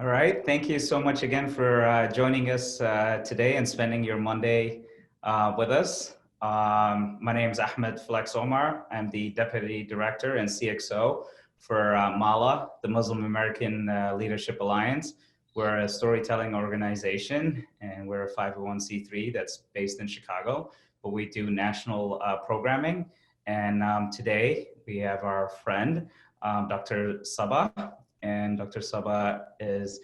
All right. Thank you so much again for joining us today and spending your Monday with us. My name is Ahmed Flex Omar. I'm the Deputy Director and CXO for MALA, the Muslim American Leadership Alliance. We're a storytelling organization and we're a 501c3 that's based in Chicago, but we do national programming. And today we have our friend, Dr. Saba. And Dr. Saba is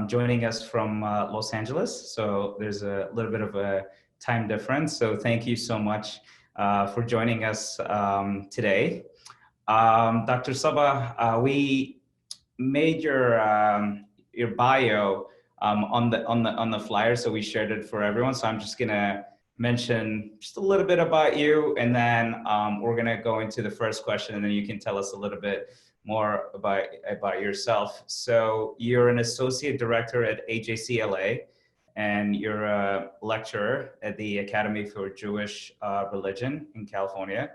joining us from Los Angeles. So there's a little bit of a time difference. So thank you so much for joining us today. Dr. Saba, we made your bio on the flyer, so we shared it for everyone. So I'm just gonna mention just a little bit about you, and then we're gonna go into the first question, and then you can tell us a little bit more about yourself. So you're an associate director at AJC-LA, and you're a lecturer at the Academy for Jewish Religion in California.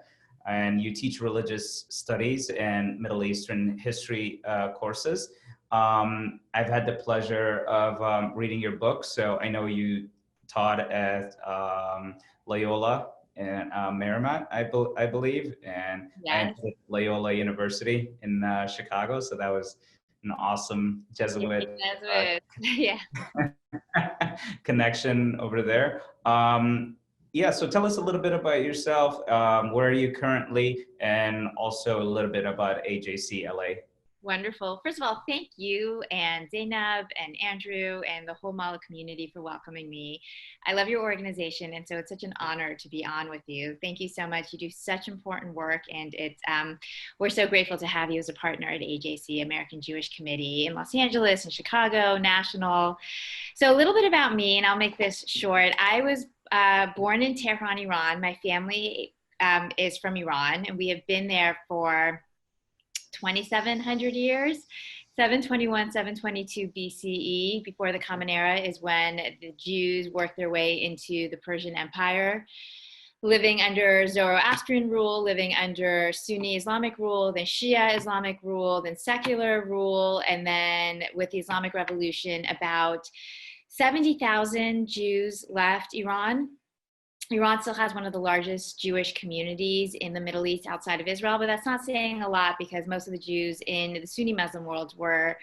And you teach religious studies and Middle Eastern history courses. I've had the pleasure of reading your book. So I know you taught at Loyola and Marymount, I believe, and Yes. at Loyola University in Chicago. So that was an awesome Jesuit Yeah. connection over there. Yeah, so tell us a little bit about yourself. Where are you currently? And also a little bit about AJC-LA. Wonderful. First of all, thank you and Zainab and Andrew and the whole Mala community for welcoming me. I love your organization, and so it's such an honor to be on with you. Thank you so much. You do such important work, and we're so grateful to have you as a partner at AJC, American Jewish Committee in Los Angeles and Chicago, national. So a little bit about me, and I'll make this short. I was born in Tehran, Iran. My family is from Iran, and we have been there for 2,700 years. 721, 722 BCE, before the Common Era, is when the Jews worked their way into the Persian Empire, living under Zoroastrian rule, living under Sunni Islamic rule, then Shia Islamic rule, then secular rule, and then with the Islamic Revolution, about 70,000 Jews left Iran. Iran still has one of the largest Jewish communities in the Middle East outside of Israel, but that's not saying a lot because most of the Jews in the Sunni Muslim world were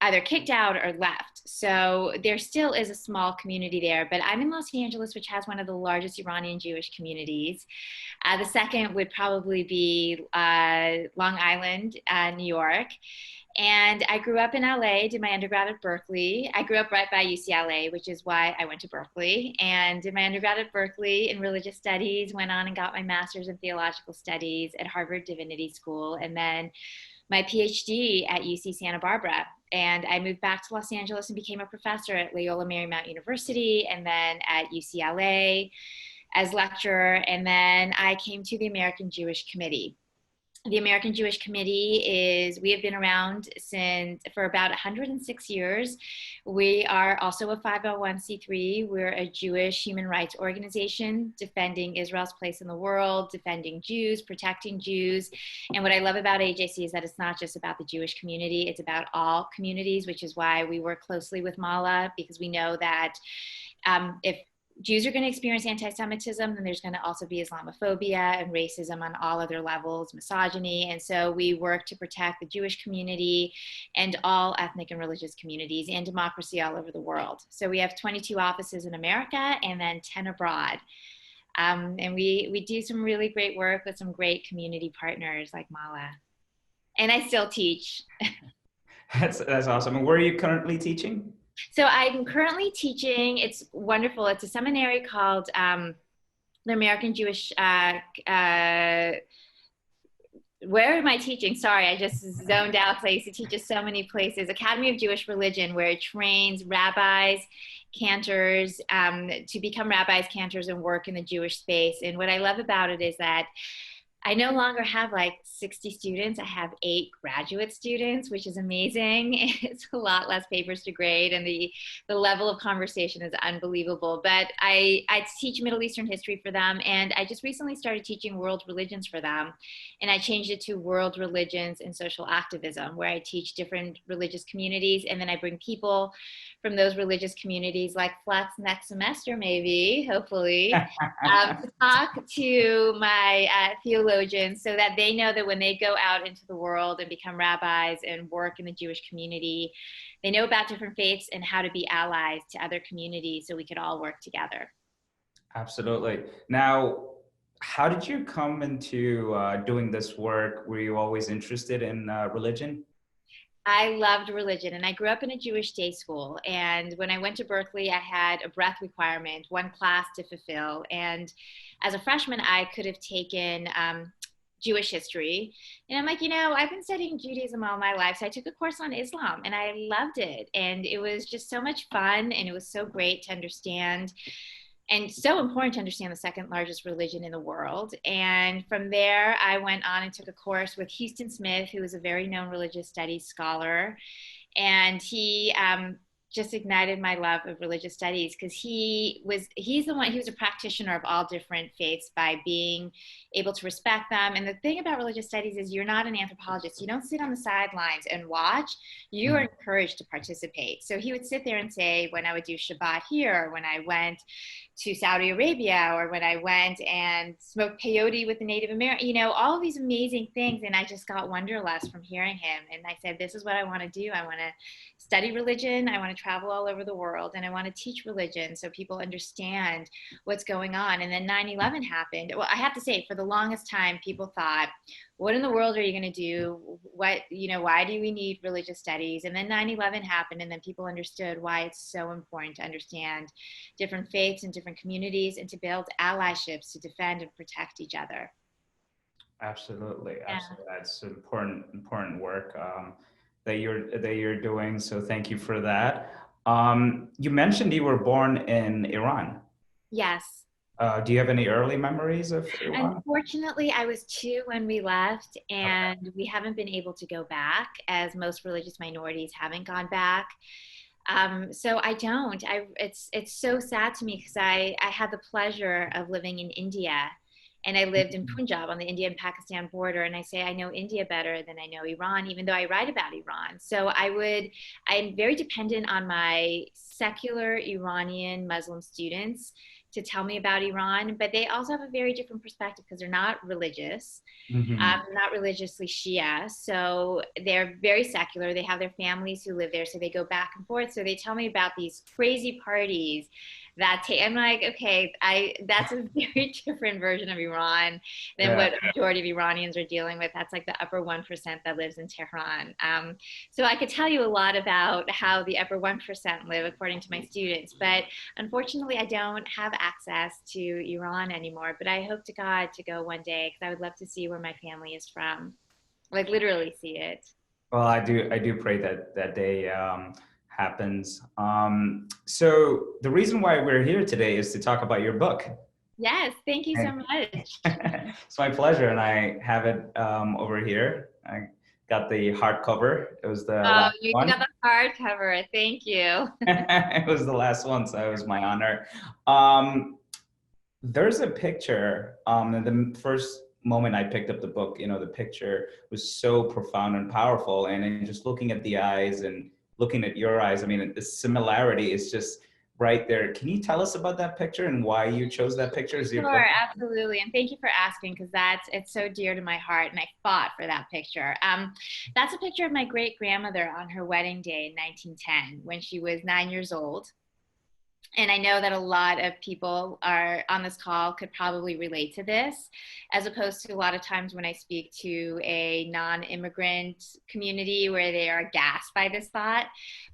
either kicked out or left. So there still is a small community there, but I'm in Los Angeles, which has one of the largest Iranian Jewish communities. The second would probably be Long Island, New York. And I grew up in LA, did my undergrad at Berkeley. I grew up right by UCLA, which is why I went to Berkeley, and did my undergrad at Berkeley in religious studies, went on and got my master's in theological studies at Harvard Divinity School, and then my PhD at UC Santa Barbara. And I moved back to Los Angeles and became a professor at Loyola Marymount University, and then at UCLA as lecturer. And then I came to the American Jewish Committee. The American Jewish Committee we have been around for about 106 years. We are also a 501c3. We're a Jewish human rights organization defending Israel's place in the world, defending Jews, protecting Jews. And what I love about AJC is that it's not just about the Jewish community, it's about all communities, which is why we work closely with Mala, because we know that if Jews are going to experience anti-Semitism, then there's going to also be Islamophobia and racism on all other levels, misogyny. And so we work to protect the Jewish community and all ethnic and religious communities and democracy all over the world. So we have 22 offices in America and then 10 abroad. And we do some really great work with some great community partners like Mala. And I still teach. That's awesome. And where are you currently teaching? So I'm currently teaching, it's wonderful, it's a seminary called the American Jewish, where am I teaching? Sorry, I just zoned out because I used to teach at so many places. Academy of Jewish Religion, where it trains rabbis, cantors, to become rabbis, cantors, and work in the Jewish space. And what I love about it is that I no longer have like 60 students. I have 8 graduate students, which is amazing. It's a lot less papers to grade, and the level of conversation is unbelievable. But I teach Middle Eastern history for them, and I just recently started teaching world religions for them. And I changed it to world religions and social activism, where I teach different religious communities, and then I bring people from those religious communities, like Flex next semester, maybe, hopefully, to talk to my theologians so that they know that when they go out into the world and become rabbis and work in the Jewish community, they know about different faiths and how to be allies to other communities so we could all work together. Absolutely. Now, how did you come into doing this work? Were you always interested in religion? I loved religion, and I grew up in a Jewish day school. And when I went to Berkeley, I had a breadth requirement, one class to fulfill. And as a freshman, I could have taken Jewish history. And I'm like, I've been studying Judaism all my life. So I took a course on Islam and I loved it. And it was just so much fun. And it was so great to understand and so important to understand the second largest religion in the world. And from there, I went on and took a course with Houston Smith, who is a very known religious studies scholar. And he just ignited my love of religious studies because he was a practitioner of all different faiths by being able to respect them. And the thing about religious studies is you're not an anthropologist. You don't sit on the sidelines and watch. You are encouraged to participate. So he would sit there and say, when I would do Shabbat here, when I went to Saudi Arabia, or when I went and smoked peyote with the Native American, all of these amazing things. And I just got wanderlust from hearing him. And I said, this is what I want to do. I want to study religion. I want to travel all over the world, and I want to teach religion so people understand what's going on. And then 9/11 happened. Well, I have to say, for the longest time, people thought, what in the world are you going to do? Why do we need religious studies? And then 9/11 happened, and then people understood why it's so important to understand different faiths and different communities and to build allyships to defend and protect each other. Absolutely, absolutely. That's important work that you're doing. So thank you for that. You mentioned you were born in Iran. Yes. Do you have any early memories of Iran? Unfortunately, I was 2 when we left, and we haven't been able to go back, as most religious minorities haven't gone back. So I don't. It's so sad to me because I had the pleasure of living in India, and I lived in Punjab on the India and Pakistan border. And I say I know India better than I know Iran, even though I write about Iran. So I'm very dependent on my secular Iranian Muslim students to tell me about Iran, but they also have a very different perspective because they're not religious, not religiously Shia. So they're very secular. They have their families who live there, so they go back and forth. So they tell me about these crazy parties I'm like, okay, that's a very different version of Iran than what a majority of Iranians are dealing with. That's like the upper 1% that lives in Tehran. So I could tell you a lot about how the upper 1% live according to my students, but unfortunately I don't have access to Iran anymore, but I hope to God to go one day because I would love to see where my family is from, like literally see it. Well, I do pray that day happens. So the reason why we're here today is to talk about your book. Yes, thank you so much. It's my pleasure, and I have it over here. I got the hardcover. It was the last you one. got the hardcover. Thank you. It was the last one, so it was my honor. There's a picture. And the first moment I picked up the book, the picture was so profound and powerful. And then just looking at the eyes and looking at your eyes, I mean, the similarity is just right there. Can you tell us about that picture and why you chose that picture? Sure, absolutely. And thank you for asking because it's so dear to my heart, and I fought for that picture. That's a picture of my great grandmother on her wedding day in 1910 when she was 9 years old. And I know that a lot of people are on this call could probably relate to this, as opposed to a lot of times when I speak to a non-immigrant community where they are aghast by this thought.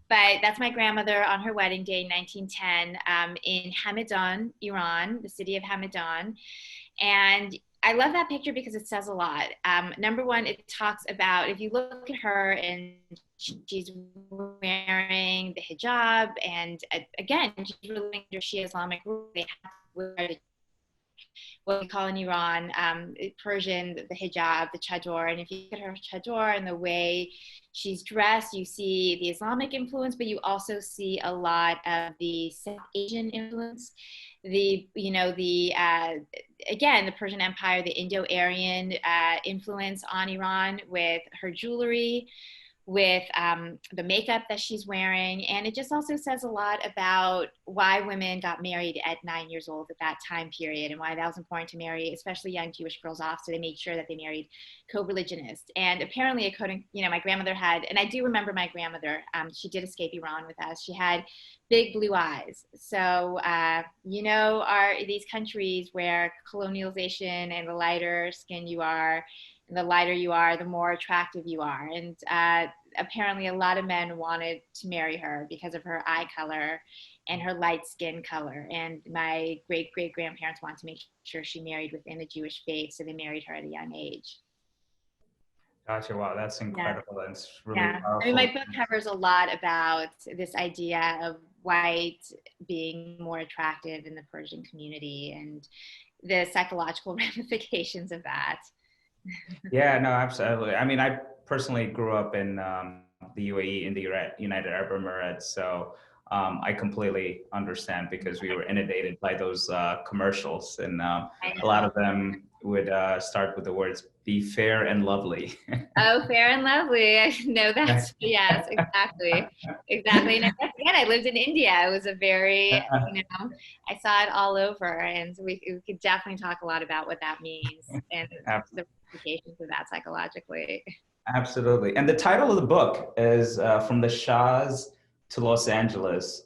But that's my grandmother on her wedding day in 1910 in Hamadan, Iran, the city of Hamadan. And I love that picture because it says a lot. Number one, it talks about, if you look at her and she's wearing the hijab, and again, she's ruling under Shia Islamic rule. They have to wear what we call in Iran, Persian, the hijab, the chador. And if you look at her chador and the way she's dressed, you see the Islamic influence, but you also see a lot of the South Asian influence. Again, the Persian Empire, the Indo-Aryan influence on Iran with her jewelry, with the makeup that she's wearing. And it just also says a lot about why women got married at 9 years old at that time period, and why that was important to marry, especially young Jewish girls off. So they made sure that they married co-religionists. And apparently, according, my grandmother had, and I do remember my grandmother, she did escape Iran with us. She had big blue eyes. So, these countries where colonialization and the lighter skin you are, the lighter you are, the more attractive you are. And apparently a lot of men wanted to marry her because of her eye color and her light skin color. And my great-great-grandparents wanted to make sure she married within the Jewish faith, so they married her at a young age. Gotcha. Wow, that's incredible. Yeah. That's really Yeah. powerful. I mean, my book covers a lot about this idea of white being more attractive in the Persian community and the psychological ramifications of that. Yeah, no, absolutely. I mean, I personally grew up in the UAE, in the United Arab Emirates, so I completely understand, because we were inundated by those commercials, and a lot of them would start with the words "be fair and lovely." Oh, fair and lovely. I know that's, yes, exactly. Exactly. And again, I lived in India. It was a very, I saw it all over. And so we could definitely talk a lot about what that means and the ramifications of that psychologically. Absolutely. And the title of the book is From the Shahs to Los Angeles,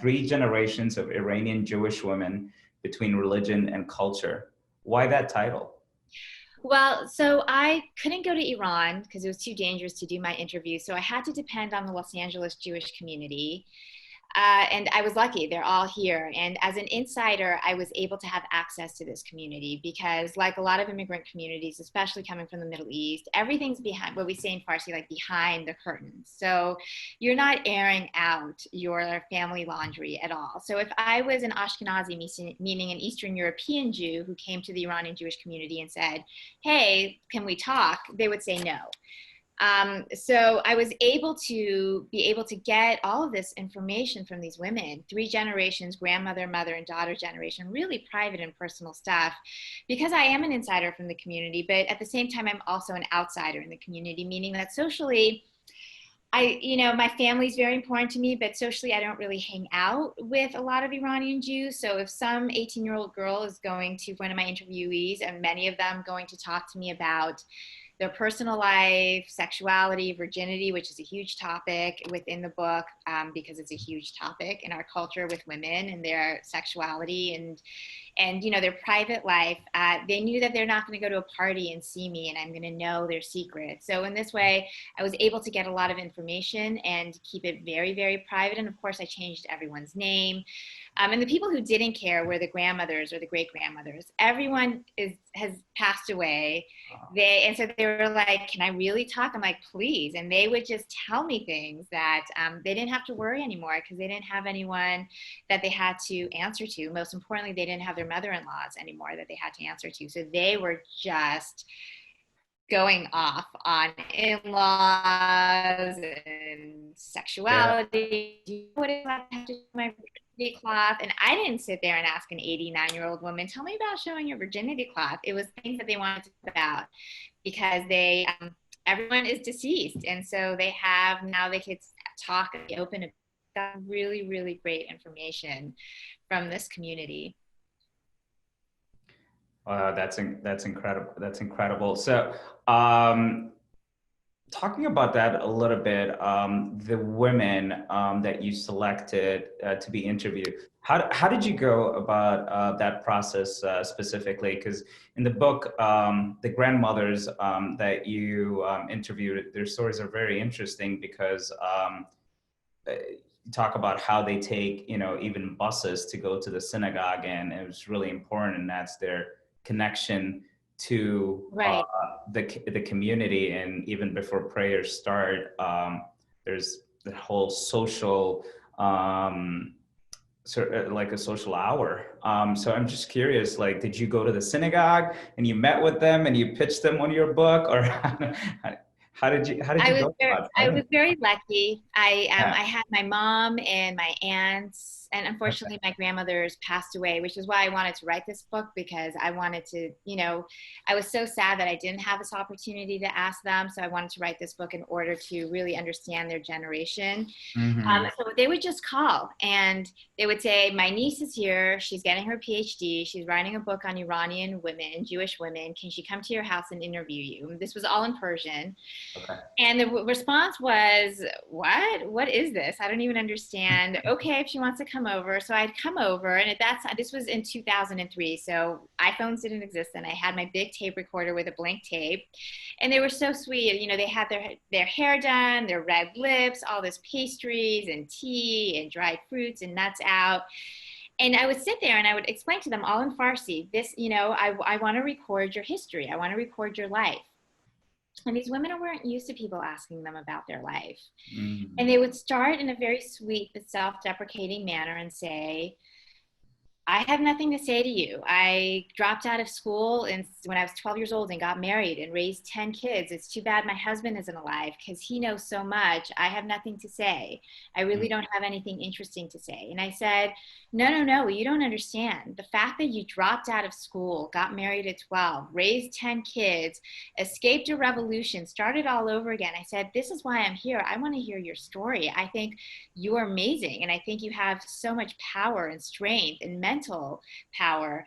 3 generations of Iranian Jewish women between religion and culture. Why that title? Well, so I couldn't go to Iran because it was too dangerous to do my interview. So I had to depend on the Los Angeles Jewish community. And I was lucky, they're all here. And as an insider, I was able to have access to this community because, like a lot of immigrant communities, especially coming from the Middle East, everything's behind, what we say in Farsi, like behind the curtains. So you're not airing out your family laundry at all. So if I was an Ashkenazi, meaning an Eastern European Jew who came to the Iranian Jewish community and said, hey, can we talk? They would say no. So I was able to get all of this information from these women, 3 generations, grandmother, mother, and daughter generation, really private and personal stuff, because I am an insider from the community, but at the same time, I'm also an outsider in the community, meaning that socially, my family's very important to me, but socially, I don't really hang out with a lot of Iranian Jews. So if some 18-year-old girl is going to one of my interviewees, and many of them going to talk to me about their personal life, sexuality, virginity, which is a huge topic within the book, because it's a huge topic in our culture with women and their sexuality and their private life. They knew that they're not going to go to a party and see me, and I'm going to know their secrets. So in this way, I was able to get a lot of information and keep it very, very private. And of course, I changed everyone's name. And the people who didn't care were the grandmothers or the great-grandmothers. Everyone has passed away. And so they were like, can I really talk? I'm like, please. And they would just tell me things that they didn't have to worry anymore because they didn't have anyone that they had to answer to. Most importantly, they didn't have their mother-in-laws anymore that they had to answer to. So they were just going off on in-laws and sexuality. Yeah. What is that have to do my virginity cloth? And I didn't sit there and ask an 89-year-old woman, tell me about showing your virginity cloth. It was things that they wanted to talk about because everyone is deceased. And so they could talk and be open about really, really great information from this community. That's incredible. That's incredible. So, talking about that a little bit, the women that you selected to be interviewed, how did you go about that process specifically? Because in the book, the grandmothers that you interviewed, their stories are very interesting because you talk about how they take, even buses to go to the synagogue, and it was really important, and that's their connection to the community. And even before prayers start, there's the whole social like a social hour. So I'm just curious, like, did you go to the synagogue and you met with them and you pitched them on your book, or how did you go about I writing? was very lucky. Yeah. I had my mom and my aunts, and unfortunately my grandmother's passed away, which is why I wanted to write this book, because I wanted to, I was so sad that I didn't have this opportunity to ask them. So I wanted to write this book in order to really understand their generation. Hmm. So they would just call and they would say, my niece is here. She's getting her PhD. She's writing a book on Iranian women, Jewish women. Can she come to your house and interview you? This was all in Persian. Okay. And the response was, what? What is this? I don't even understand. Okay, if she wants to come over. So I'd come over, and at that time, this was in 2003. So iPhones didn't exist, and I had my big tape recorder with a blank tape. And they were so sweet. They had their hair done, their red lips, all this pastries and tea and dried fruits and nuts out. And I would sit there and I would explain to them all in Farsi, I want to record your history. I want to record your life. And these women weren't used to people asking them about their life. And Hmm. they would start in a very sweet but self-deprecating manner and say, I have nothing to say to you. I dropped out of school when I was 12 years old and got married and raised 10 kids. It's too bad my husband isn't alive because he knows so much. I have nothing to say. I really don't have anything interesting to say. And I said, no, no, no, you don't understand. The fact that you dropped out of school, got married at 12, raised 10 kids, escaped a revolution, started all over again. I said, this is why I'm here. I want to hear your story. I think you're amazing. And I think you have so much power and strength and mental power.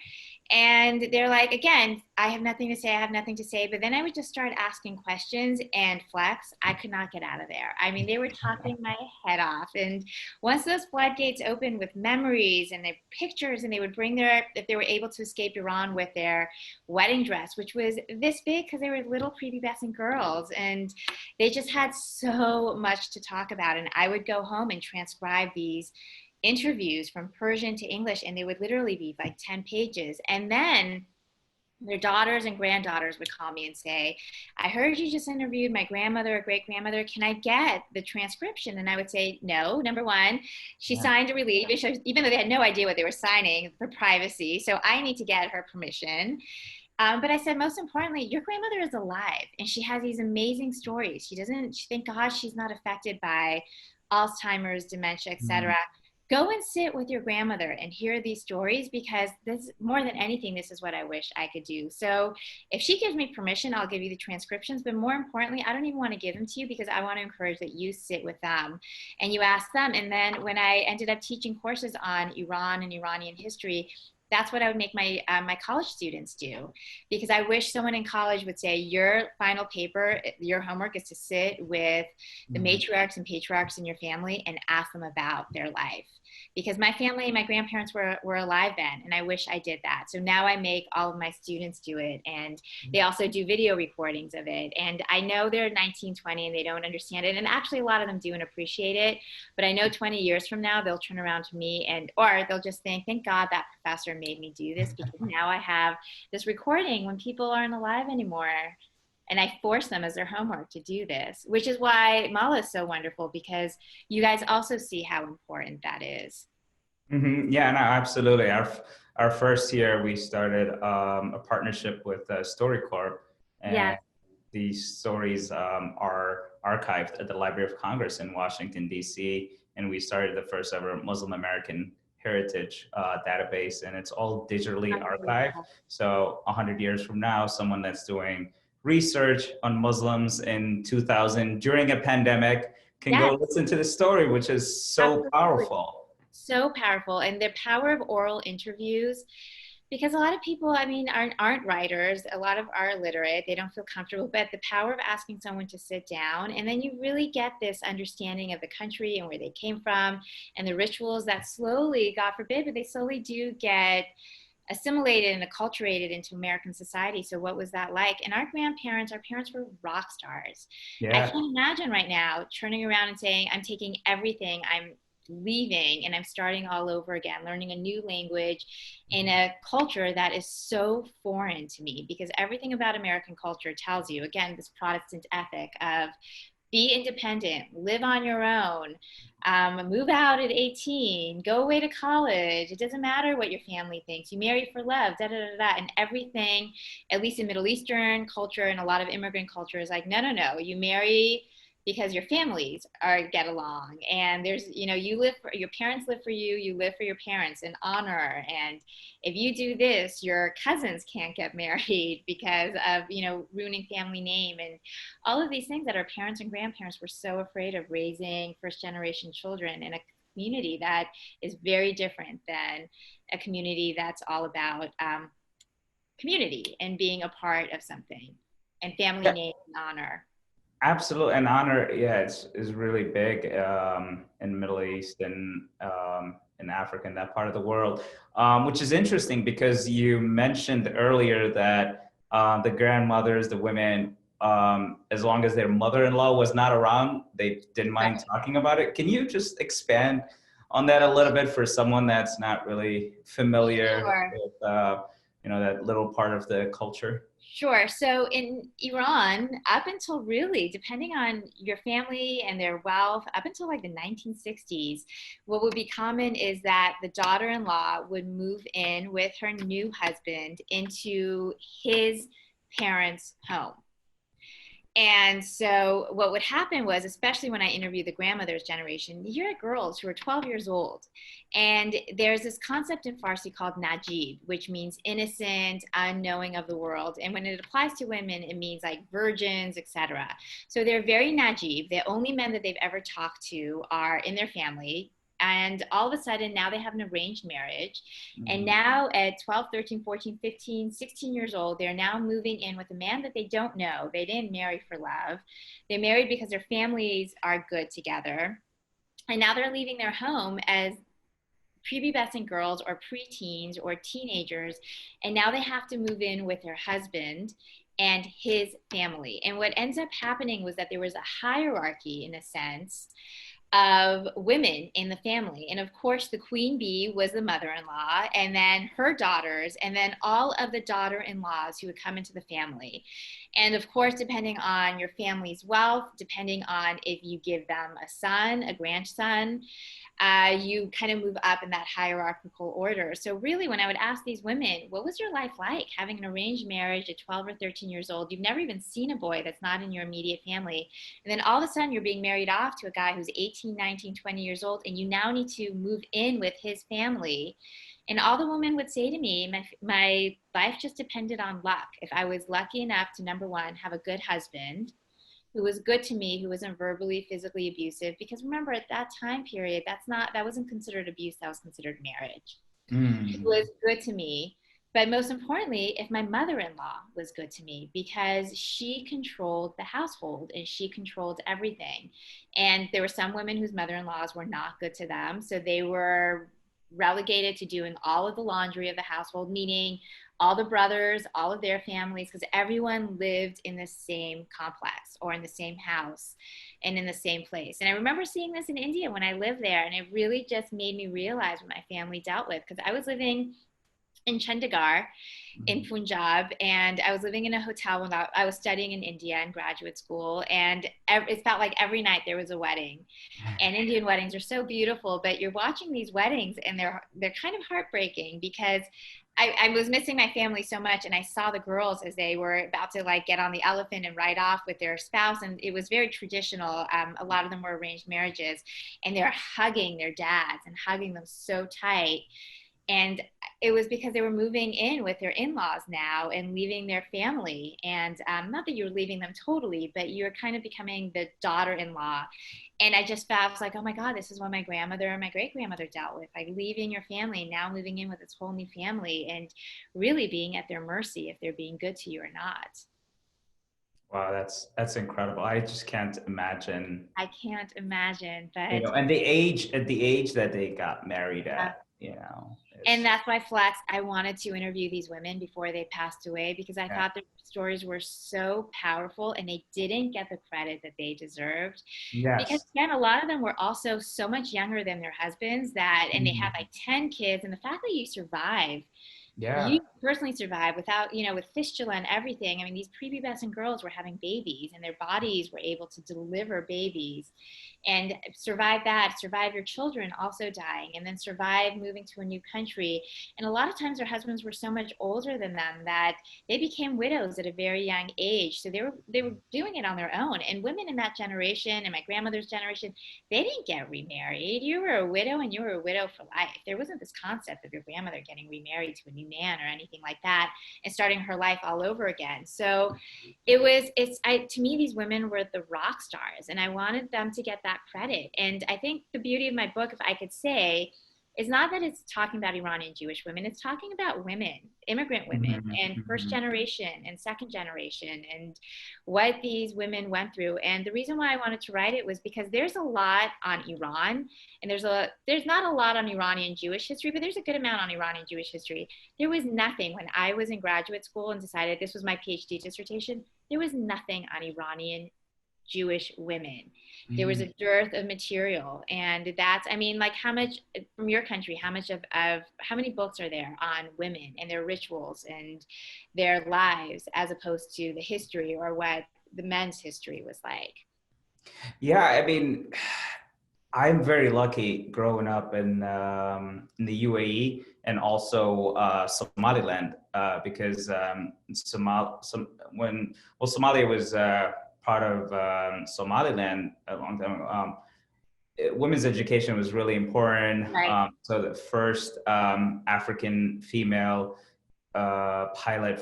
And they're like, again, I have nothing to say. I have nothing to say. But then I would just start asking questions and flex. I could not get out of there. I mean, they were talking my head off. And once those floodgates opened with memories and their pictures, and they would bring if they were able to escape Iran with their wedding dress, which was this big because they were little prepubescent girls. And they just had so much to talk about. And I would go home and transcribe these interviews from Persian to English, and they would literally be like 10 pages. And then their daughters and granddaughters would call me and say, I heard you just interviewed my grandmother or great grandmother. Can I get the transcription? And I would say, no, number one, she Yeah. signed a release, even though they had no idea what they were signing for privacy. So I need to get her permission. But I said, most importantly, your grandmother is alive and she has these amazing stories. Thank God she's not affected by Alzheimer's, dementia, Mhm. etc. Go and sit with your grandmother and hear these stories, because this, more than anything, this is what I wish I could do. So if she gives me permission, I'll give you the transcriptions. But more importantly, I don't even want to give them to you, because I want to encourage that you sit with them and you ask them. And then when I ended up teaching courses on Iran and Iranian history, that's what I would make my college students do, because I wish someone in college would say, your final paper, your homework is to sit with the Mhm. matriarchs and patriarchs in your family and ask them about their life. Because my family, my grandparents were alive then, and I wish I did that. So now I make all of my students do it, and they also do video recordings of it. And I know they're 19, 20 and they don't understand it, and actually a lot of them do and appreciate it. But I know 20 years from now they'll turn around to me, or they'll just think, thank God that professor made me do this, because now I have this recording when people aren't alive anymore. And I force them as their homework to do this, which is why Mala is so wonderful, because you guys also see how important that is. Yeah, no, absolutely. Our first year, we started a partnership with StoryCorp, and Yes, these stories are archived at the Library of Congress in Washington, D.C. And we started the first ever Muslim American heritage database, and it's all digitally archived. unbelievable. So 100 years from now, someone that's doing research on Muslims in 2000 during a pandemic can go Yes, listen to the story, which is so absolutely. powerful. So powerful. And the power of oral interviews, because a lot of people, I mean, aren't writers, a lot of are illiterate, they don't feel comfortable. But the power of asking someone to sit down, and then you really get this understanding of the country and where they came from, and the rituals that slowly, God forbid, but they slowly do get assimilated and acculturated into American society. So what was that like? And our parents were rock stars. I Yeah. can't imagine right now turning around and saying, I'm taking everything, I'm leaving and I'm starting all over again, learning a new language in a culture that is so foreign to me, because everything about American culture tells you, again, this Protestant ethic of be independent, live on your own, move out at 18, go away to college. It doesn't matter what your family thinks. You marry for love, da da da da. And everything, at least in Middle Eastern culture and a lot of immigrant culture, is like, no, no, no. You marry because your families are get along, and there's, you know, you live for your parents, live for you, you live for your parents in honor. And if you do this, your cousins can't get married because of, you know, ruining family name and all of these things that our parents and grandparents were so afraid of, raising first generation children in a community that is very different than a community that's all about community and being a part of something, and family name and honor. Absolutely, and honor, yeah, is really big in Middle East and in Africa and that part of the world, which is interesting because you mentioned earlier that the grandmothers, the women, as long as their mother-in-law was not around, they didn't mind talking about it. Can you just expand on that a little bit for someone that's not really familiar Sure. with you know, that little part of the culture? Sure. So in Iran, up until really, depending on your family and their wealth, up until like the 1960s, what would be common is that the daughter-in-law would move in with her new husband into his parents' home. And so what would happen was, especially when I interviewed the grandmother's generation, you had girls who are 12 years old. And there's this concept in Farsi called najib, which means innocent, unknowing of the world. And when it applies to women, it means like virgins, etc. So they're very najib. The only men that they've ever talked to are in their family. And all of a sudden, now they have an arranged marriage. And now at 12, 13, 14, 15, 16 years old, they're now moving in with a man that they don't know. They didn't marry for love. They married because their families are good together. And now they're leaving their home as prepubescent girls or preteens or teenagers. And now they have to move in with their husband and his family. And what ends up happening was that there was a hierarchy, in a sense, of women in the family. And of course, the queen bee was the mother-in-law, and then her daughters, and then all of the daughter-in-laws who would come into the family. And of course, depending on your family's wealth, depending on if you give them a son, a grandson, you kind of move up in that hierarchical order. So really, when I would ask these women, what was your life like having an arranged marriage at 12 or 13 years old? You've never even seen a boy that's not in your immediate family. And then all of a sudden you're being married off to a guy who's 18, 19, 20 years old, and you now need to move in with his family. And all the women would say to me, my life just depended on luck. If I was lucky enough to, number one, have a good husband who was good to me, who wasn't verbally, physically abusive. Because remember, at that time period, that wasn't considered abuse, that was considered marriage. It Mm. was good to me. But most importantly, if my mother-in-law was good to me, because she controlled the household and she controlled everything. And there were some women whose mother-in-laws were not good to them. So they were relegated to doing all of the laundry of the household, meaning all the brothers, all of their families, because everyone lived in the same complex or in the same house and in the same place. And I remember seeing this in India when I lived there, and it really just made me realize what my family dealt with, because I was living in Chandigarh in Punjab, and I was living in a hotel when I was studying in India in graduate school, and it felt like every night there was a wedding. And Indian weddings are so beautiful, but you're watching these weddings and they're kind of heartbreaking, because I was missing my family so much, and I saw the girls as they were about to like get on the elephant and ride off with their spouse, and it was very traditional. A lot of them were arranged marriages, and they're hugging their dads and hugging them so tight. And it was because they were moving in with their in-laws now and leaving their family. And not that you're leaving them totally, but you're kind of becoming the daughter-in-law. And I just felt like, oh my God, this is what my grandmother and my great-grandmother dealt with, like leaving your family and now moving in with this whole new family and really being at their mercy if they're being good to you or not. Wow, that's incredible. I just can't imagine, I can't imagine, you but know, and the age at the age that they got married uh, at, you know, and it's that's why Flex, I wanted to interview these women before they passed away, because I yeah. thought their stories were so powerful and they didn't get the credit that they deserved. Because Yes. again, a lot of them were also so much younger than their husbands, that, and they had Mm. like 10 kids. And the fact that you survive Yeah. You personally survived without, with fistula and everything. I mean, these prepubescent girls were having babies and their bodies were able to deliver babies and survive that, survive your children also dying, and then survive moving to a new country. And a lot of times their husbands were so much older than them that they became widows at a very young age. So they were doing it on their own. And women in that generation and my grandmother's generation, they didn't get remarried. You were a widow and you were a widow for life. There wasn't this concept of your grandmother getting remarried to a new man or anything like that and starting her life all over again. So to me, these women were the rock stars and I wanted them to get that credit. And I think the beauty of my book, if I could say, is not that it's talking about Iranian Jewish women, it's talking about women, immigrant women, and first generation and second generation, and what these women went through. And the reason why I wanted to write it was because there's a lot on Iran, and there's not a lot on Iranian Jewish history, but there's a good amount on Iranian Jewish history. There was nothing when I was in graduate school and decided this was my PhD dissertation, there was nothing on Iranian Jewish women. There was a dearth of material. And that's, I mean, like how much from your country, how many books are there on women and their rituals and their lives as opposed to the history or what the men's history was like? Yeah, I mean, I'm very lucky growing up in the UAE and also Somaliland because Somalia was part of Somaliland a long time ago. Women's education was really important. Right. So the first African female fighter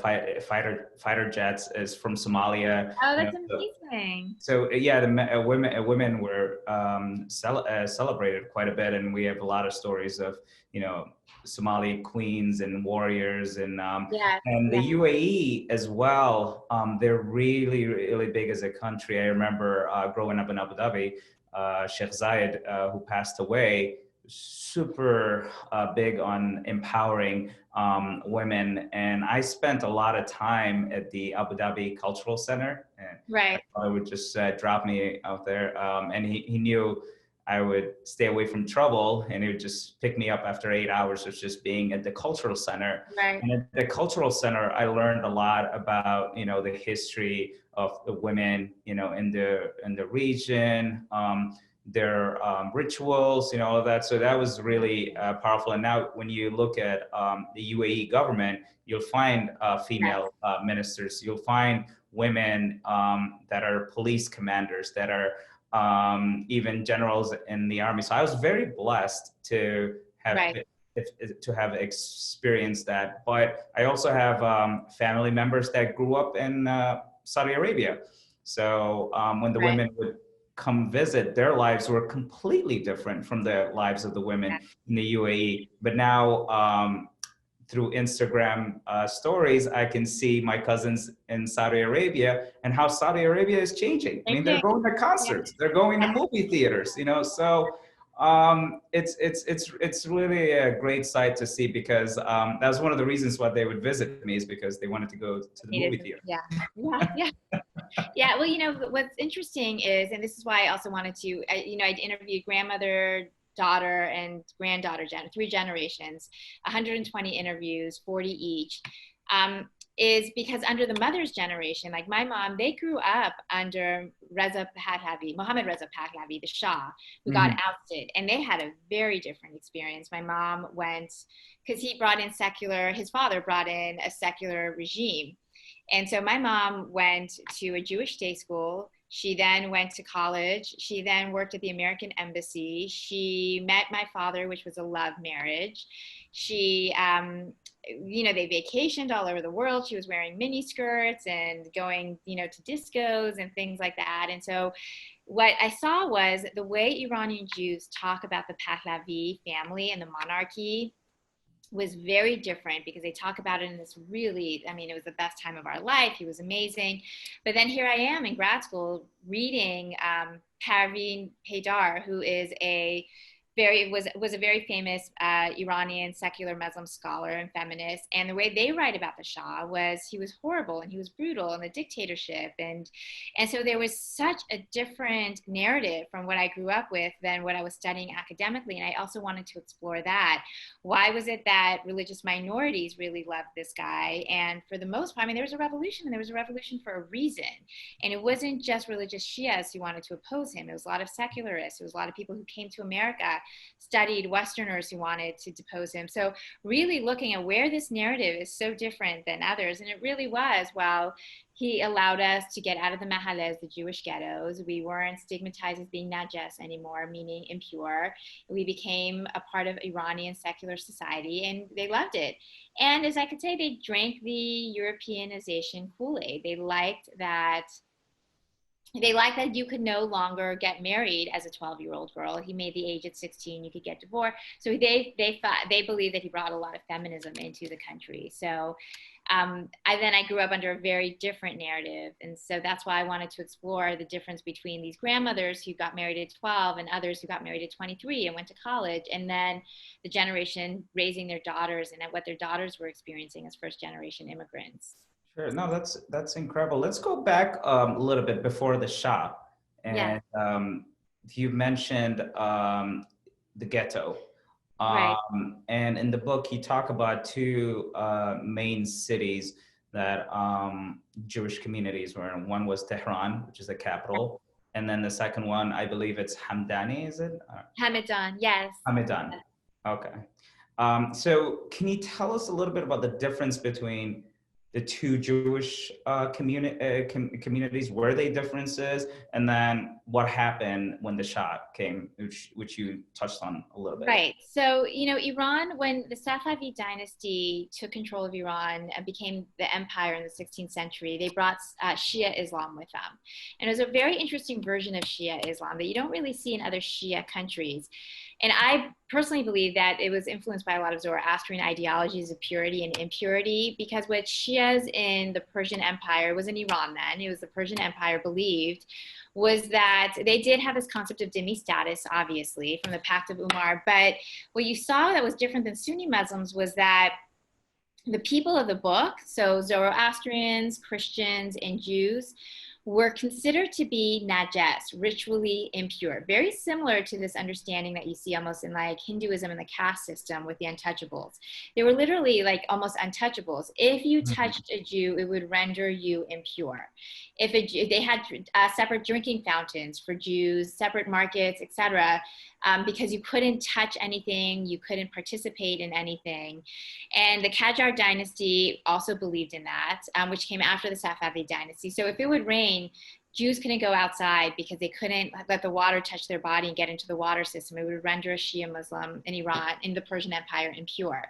jets is from Somalia. Oh, You know, that's amazing. so yeah, the women were celebrated quite a bit, and we have a lot of stories of Somali queens and warriors, Yeah. and the Yeah. UAE as well. They're really big as a country. I remember growing up in Abu Dhabi, Sheikh Zayed, who passed away, super big on empowering women. And I spent a lot of time at the Abu Dhabi Cultural Center. And my Right. father would just drop me out there. And he knew I would stay away from trouble, and he would just pick me up after 8 hours of just being at the cultural center. Right. And at the cultural center, I learned a lot about, the history of the women, in the region, their rituals, all of that. So that was really powerful. And now when you look at the UAE government, you'll find female ministers, you'll find women that are police commanders, that are even generals in the army. So I was very blessed to have experienced that. But I also have family members that grew up in Saudi Arabia. So when the women would come visit, their lives were completely different from the lives of the women in the UAE. But now through Instagram stories, I can see my cousins in Saudi Arabia and how Saudi Arabia is changing. I mean, they're going to concerts, they're going to movie theaters, so it's really a great sight to see, because that was one of the reasons why they would visit me, is because they wanted to go to the movie theater. Yeah. Well, what's interesting is, and this is why I also wanted to, I'd interviewed grandmother, daughter, and granddaughter, three generations, 120 interviews, 40 each, is because under the mother's generation, like my mom, they grew up under Mohammad Reza Pahlavi, the Shah, who got ousted, and they had a very different experience. My mom went, because his father brought in a secular regime. And so my mom went to a Jewish day school. She then went to college. She then worked at the American Embassy. She met my father, which was a love marriage. She, they vacationed all over the world. She was wearing mini skirts and going, to discos and things like that. And so what I saw was the way Iranian Jews talk about the Pahlavi family and the monarchy was very different, because they talk about it in this really, it was the best time of our life. He was amazing. But then here I am in grad school reading Parveen Pajar, who is a was a very famous Iranian secular Muslim scholar and feminist. And the way they write about the Shah was he was horrible and he was brutal and the dictatorship. And so there was such a different narrative from what I grew up with than what I was studying academically. And I also wanted to explore that. Why was it that religious minorities really loved this guy? And for the most part, I mean, there was a revolution, and there was a revolution for a reason. And it wasn't just religious Shias who wanted to oppose him. It was a lot of secularists. It was a lot of people who came to America, studied Westerners who wanted to depose him. So really looking at where this narrative is so different than others. And it really was, well, he allowed us to get out of the mahallahs, the Jewish ghettos. We weren't stigmatized as being najas anymore, meaning impure. We became a part of Iranian secular society, and they loved it. And as I could say, they drank the Europeanization Kool-Aid. They liked that you could no longer get married as a 12-year-old girl. He made the age at 16, you could get divorced. So they believed that he brought a lot of feminism into the country. So I grew up under a very different narrative. And so that's why I wanted to explore the difference between these grandmothers who got married at 12 and others who got married at 23 and went to college. And then the generation raising their daughters and what their daughters were experiencing as first-generation immigrants. Sure. No, that's incredible. Let's go back a little bit before the Shah. And you mentioned the ghetto. Right. And in the book, you talk about two main cities that Jewish communities were in. One was Tehran, which is the capital. And then the second one, I believe it's Hamdani, is it? Hamadan, yes. Hamadan. Okay. So can you tell us a little bit about the difference between the two Jewish communities? Were they differences? And then what happened when the Shah came, which you touched on a little bit? Right. So, Iran, when the Safavid dynasty took control of Iran and became the empire in the 16th century, they brought Shia Islam with them. And it was a very interesting version of Shia Islam that you don't really see in other Shia countries. And I personally believe that it was influenced by a lot of Zoroastrian ideologies of purity and impurity, because what Shias in the Persian Empire, was in Iran then, it was the Persian Empire, believed was that they did have this concept of dhimmi status, obviously, from the Pact of Umar. But what you saw that was different than Sunni Muslims was that the people of the book, so Zoroastrians, Christians, and Jews, were considered to be najas, ritually impure. Very similar to this understanding that you see almost in like Hinduism and the caste system with the untouchables. They were literally like almost untouchables. If you touched a Jew, it would render you impure. They had separate drinking fountains for Jews, separate markets, etc., because you couldn't touch anything, you couldn't participate in anything. And the Qajar dynasty also believed in that, which came after the Safavid dynasty. So if it would rain, Jews couldn't go outside because they couldn't let the water touch their body and get into the water system. It would render a Shia Muslim in Iran, in the Persian Empire, impure.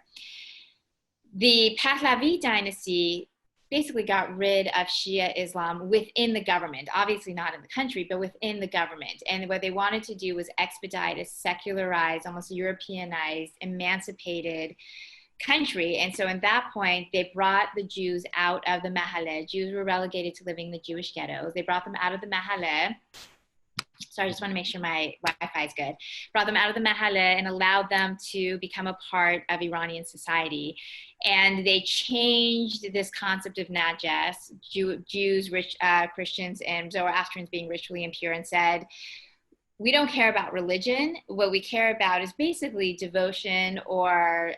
The Pahlavi dynasty basically got rid of Shia Islam within the government, obviously not in the country, but within the government. And what they wanted to do was expedite a secularized, almost Europeanized, emancipated country. And so at that point, they brought the Jews out of the Mahaleh. Jews were relegated to living in the Jewish ghettos. They brought them out of the Mahaleh. So I just want to make sure my Wi-Fi is good. Brought them out of the Mahaleh and allowed them to become a part of Iranian society. And they changed this concept of najas, Jews, Christians, and Zoroastrians being ritually impure, and said, we don't care about religion. What we care about is basically devotion, or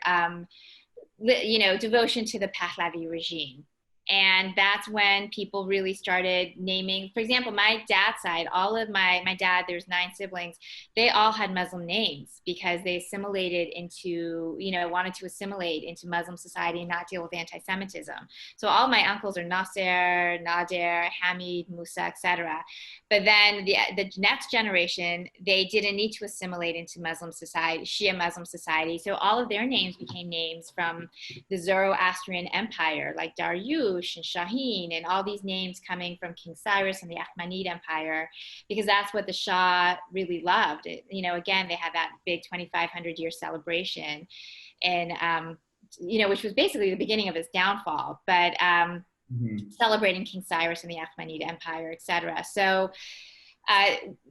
devotion to the Pahlavi regime. And that's when people really started naming, for example, my dad's side, all of my dad, there's 9 siblings, they all had Muslim names because they assimilated into, wanted to assimilate into Muslim society and not deal with anti-Semitism. So all my uncles are Nasser, Nader, Hamid, Musa, etc. But then the next generation, they didn't need to assimilate into Muslim society, Shia Muslim society. So all of their names became names from the Zoroastrian Empire, like Daryush and Shaheen, and all these names coming from King Cyrus and the Ahmadid Empire, because that's what the Shah really loved. Again, they had that big 2,500-year celebration, and which was basically the beginning of his downfall. But celebrating King Cyrus and the Ahmadid Empire, etc. So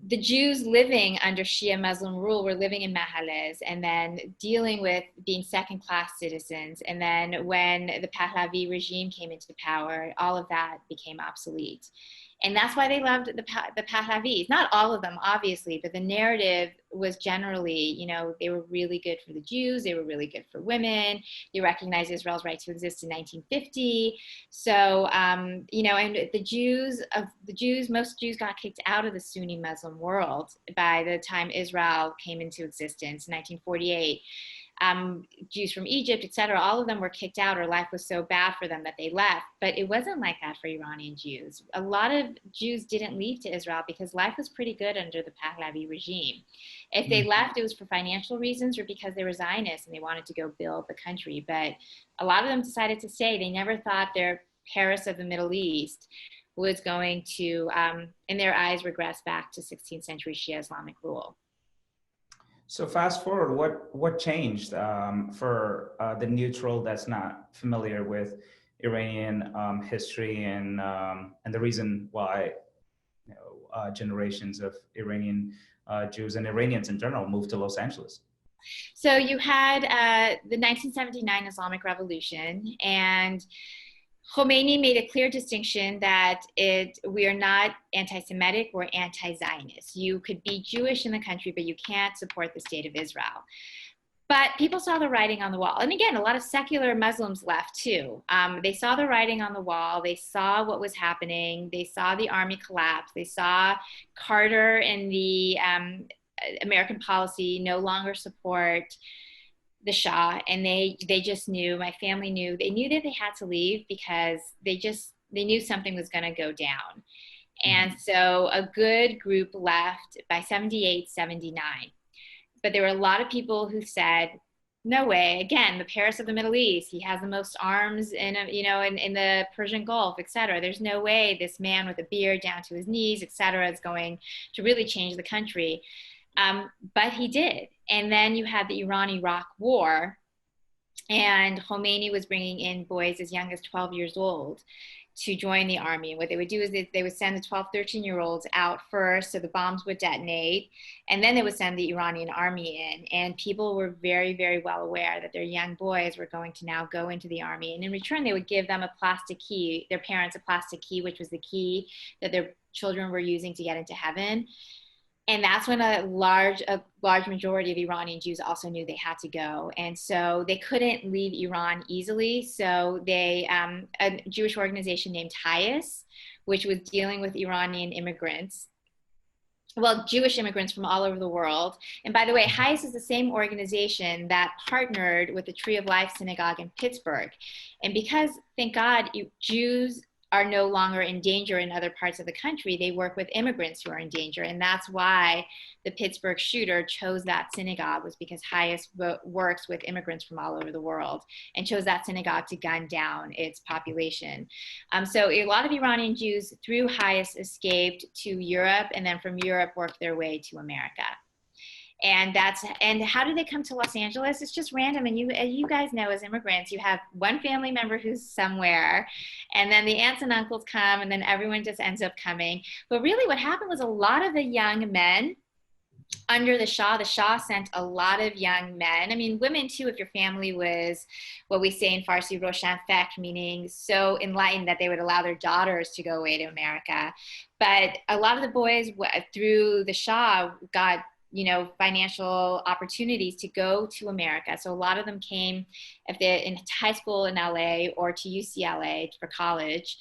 the Jews living under Shia Muslim rule were living in mahallahs and then dealing with being second-class citizens. And then when the Pahlavi regime came into power, all of that became obsolete. And that's why they loved the Pahlavis. Not all of them, obviously, but the narrative was generally, you know, they were really good for the Jews. They were really good for women. They recognized Israel's right to exist in 1950. So, you know, and most Jews got kicked out of the Sunni Muslim world by the time Israel came into existence in 1948. Jews from Egypt, et cetera, all of them were kicked out, or life was so bad for them that they left. But it wasn't like that for Iranian Jews. A lot of Jews didn't leave to Israel because life was pretty good under the Pahlavi regime. If they left, it was for financial reasons or because they were Zionists and they wanted to go build the country. But a lot of them decided to stay. They never thought their Paris of the Middle East was going to, in their eyes, regress back to 16th century Shia Islamic rule. So fast forward, what changed for the neutral that's not familiar with Iranian history and the reason why, you know, generations of Iranian Jews and Iranians in general moved to Los Angeles? So you had the 1979 Islamic Revolution, and Khomeini made a clear distinction that we are not anti-Semitic, we're anti-Zionist. You could be Jewish in the country, but you can't support the state of Israel. But people saw the writing on the wall. And again, a lot of secular Muslims left too. They saw the writing on the wall. They saw what was happening. They saw the army collapse. They saw Carter and the American policy no longer support the Shah, and they just knew, my family knew, they knew that they had to leave because they knew something was going to go down. And so a good group left by 78, 79. But there were a lot of people who said, no way, again, the Paris of the Middle East, he has the most arms in the Persian Gulf, et cetera. There's no way this man with a beard down to his knees, et cetera, is going to really change the country. But he did. And then you had the Iran-Iraq war, and Khomeini was bringing in boys as young as 12 years old to join the army. And what they would do is they would send the 12, 13-year-olds out first, so the bombs would detonate, and then they would send the Iranian army in. And people were very, very well aware that their young boys were going to now go into the army. And in return, they would give them a plastic key, their parents a plastic key, which was the key that their children were using to get into heaven. And that's when a large majority of Iranian Jews also knew they had to go. And so they couldn't leave Iran easily. So they, a Jewish organization named HIAS, which was dealing with Iranian immigrants, well, Jewish immigrants from all over the world. And by the way, HIAS is the same organization that partnered with the Tree of Life Synagogue in Pittsburgh. And because, thank God, Jews are no longer in danger in other parts of the country, they work with immigrants who are in danger. And that's why the Pittsburgh shooter chose that synagogue, was because HIAS works with immigrants from all over the world and chose that synagogue to gun down its population. So a lot of Iranian Jews through HIAS escaped to Europe, and then from Europe worked their way to America. And how do they come to Los Angeles? It's just random. And you guys know, as immigrants, you have one family member who's somewhere, and then the aunts and uncles come, and then everyone just ends up coming. But really what happened was a lot of the young men under the Shah sent a lot of young men. I mean, women too, if your family was what we say in Farsi, Roshan Fakhr, meaning so enlightened that they would allow their daughters to go away to America. But a lot of the boys through the Shah got, you know, financial opportunities to go to America. So a lot of them came in high school in LA or to UCLA for college.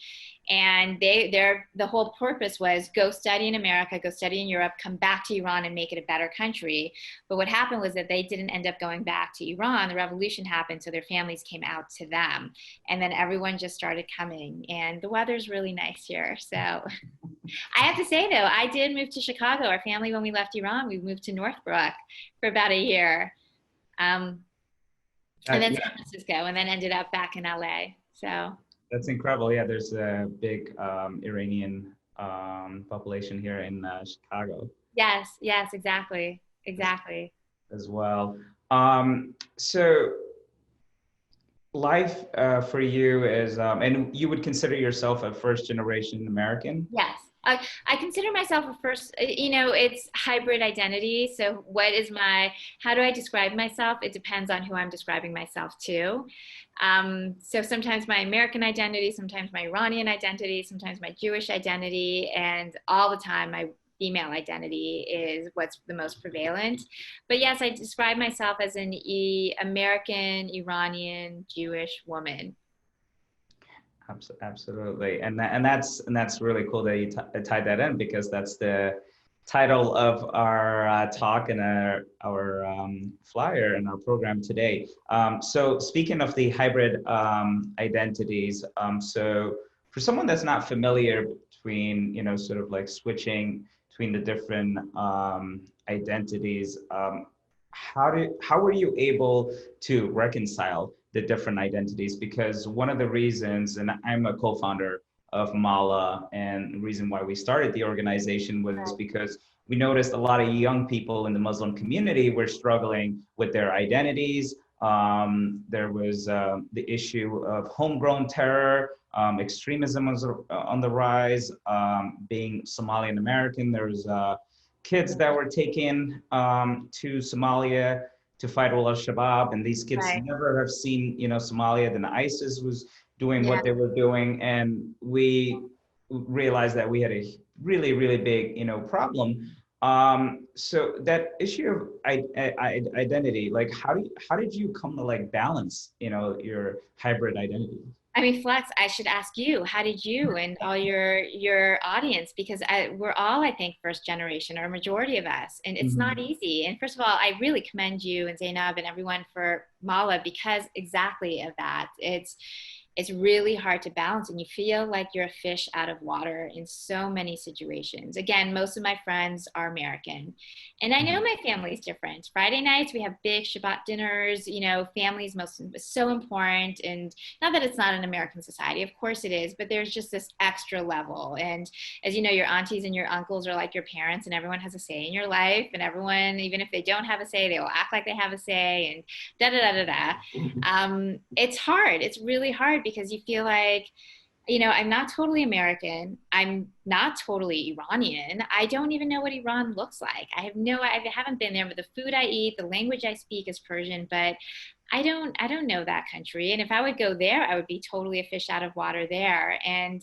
And the whole purpose was go study in America, go study in Europe, come back to Iran and make it a better country. But what happened was that they didn't end up going back to Iran. The revolution happened, so their families came out to them. And then everyone just started coming. And the weather's really nice here. So I have to say, though, I did move to Chicago. Our family, when we left Iran, we moved to Northbrook for about a year. And then San Francisco, and then ended up back in LA. So that's incredible. Yeah, there's a big Iranian population here in Chicago. Yes, exactly. As well. So life for you is, and you would consider yourself a first generation American? Yes. I consider myself a first, it's hybrid identity. So how do I describe myself? It depends on who I'm describing myself to. So sometimes my American identity, sometimes my Iranian identity, sometimes my Jewish identity, and all the time my female identity is what's the most prevalent. But yes, I describe myself as an American, Iranian, Jewish woman. Absolutely, and that's really cool that you tied that in, because that's the title of our talk and our flyer and our program today. So speaking of the hybrid identities, so for someone that's not familiar between, sort of like switching between the different identities, how were you able to reconcile the different identities? Because one of the reasons, and I'm a co-founder of Mala, and the reason why we started the organization was because we noticed a lot of young people in the Muslim community were struggling with their identities. There was the issue of homegrown terror, extremism was on the rise. Being Somalian American, there was kids that were taken to Somalia to fight al-Shabaab, and these kids Right. never have seen, Somalia. Then ISIS was doing Yeah. what they were doing, and we realized that we had a really, really big, problem. So that issue of identity, like how did you come to like balance, your hybrid identity? I mean, Flex, I should ask you, how did you and all your audience, because we're all, I think, first generation, or a majority of us, and it's not easy. And first of all, I really commend you and Zainab and everyone for Mala, because exactly of that. It's really hard to balance, and you feel like you're a fish out of water in so many situations. Again, most of my friends are American, and I know my family's different. Friday nights we have big Shabbat dinners. Family's most so important, and not that it's not an American society, of course it is, but there's just this extra level. And as you know, your aunties and your uncles are like your parents, and everyone has a say in your life, and everyone, even if they don't have a say, they will act like they have a say, and da da da da da. It's hard. It's really hard, because you feel like, I'm not totally American. I'm not totally Iranian. I don't even know what Iran looks like. I haven't been there, but the food I eat, the language I speak is Persian, but I don't know that country. And if I would go there, I would be totally a fish out of water there. And,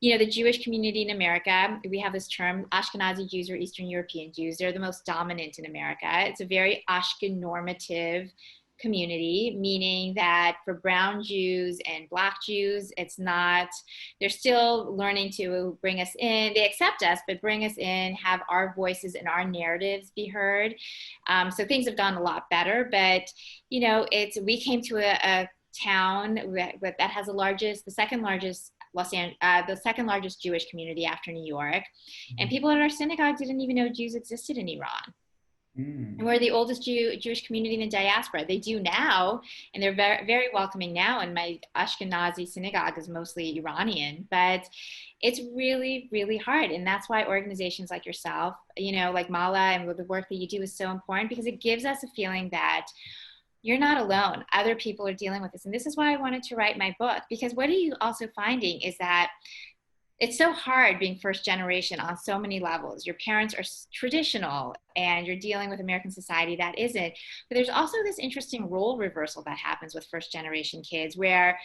the Jewish community in America, we have this term, Ashkenazi Jews, or Eastern European Jews. They're the most dominant in America. It's a very Ashken normative community, meaning that for brown Jews and black Jews, they're still learning to bring us in. They accept us, but bring us in, have our voices and our narratives be heard. So things have gone a lot better, but we came to a town that has the second largest Jewish community after New York. And people at our synagogue didn't even know Jews existed in Iran. And we're the oldest Jewish community in the diaspora. They do now, and they're very, very welcoming now. And my Ashkenazi synagogue is mostly Iranian, but it's really, really hard. And that's why organizations like yourself, like Mala, and the work that you do is so important, because it gives us a feeling that you're not alone. Other people are dealing with this. And this is why I wanted to write my book, because what are you also finding is that it's so hard being first generation on so many levels. Your parents are traditional, and you're dealing with American society that isn't. But there's also this interesting role reversal that happens with first generation kids, where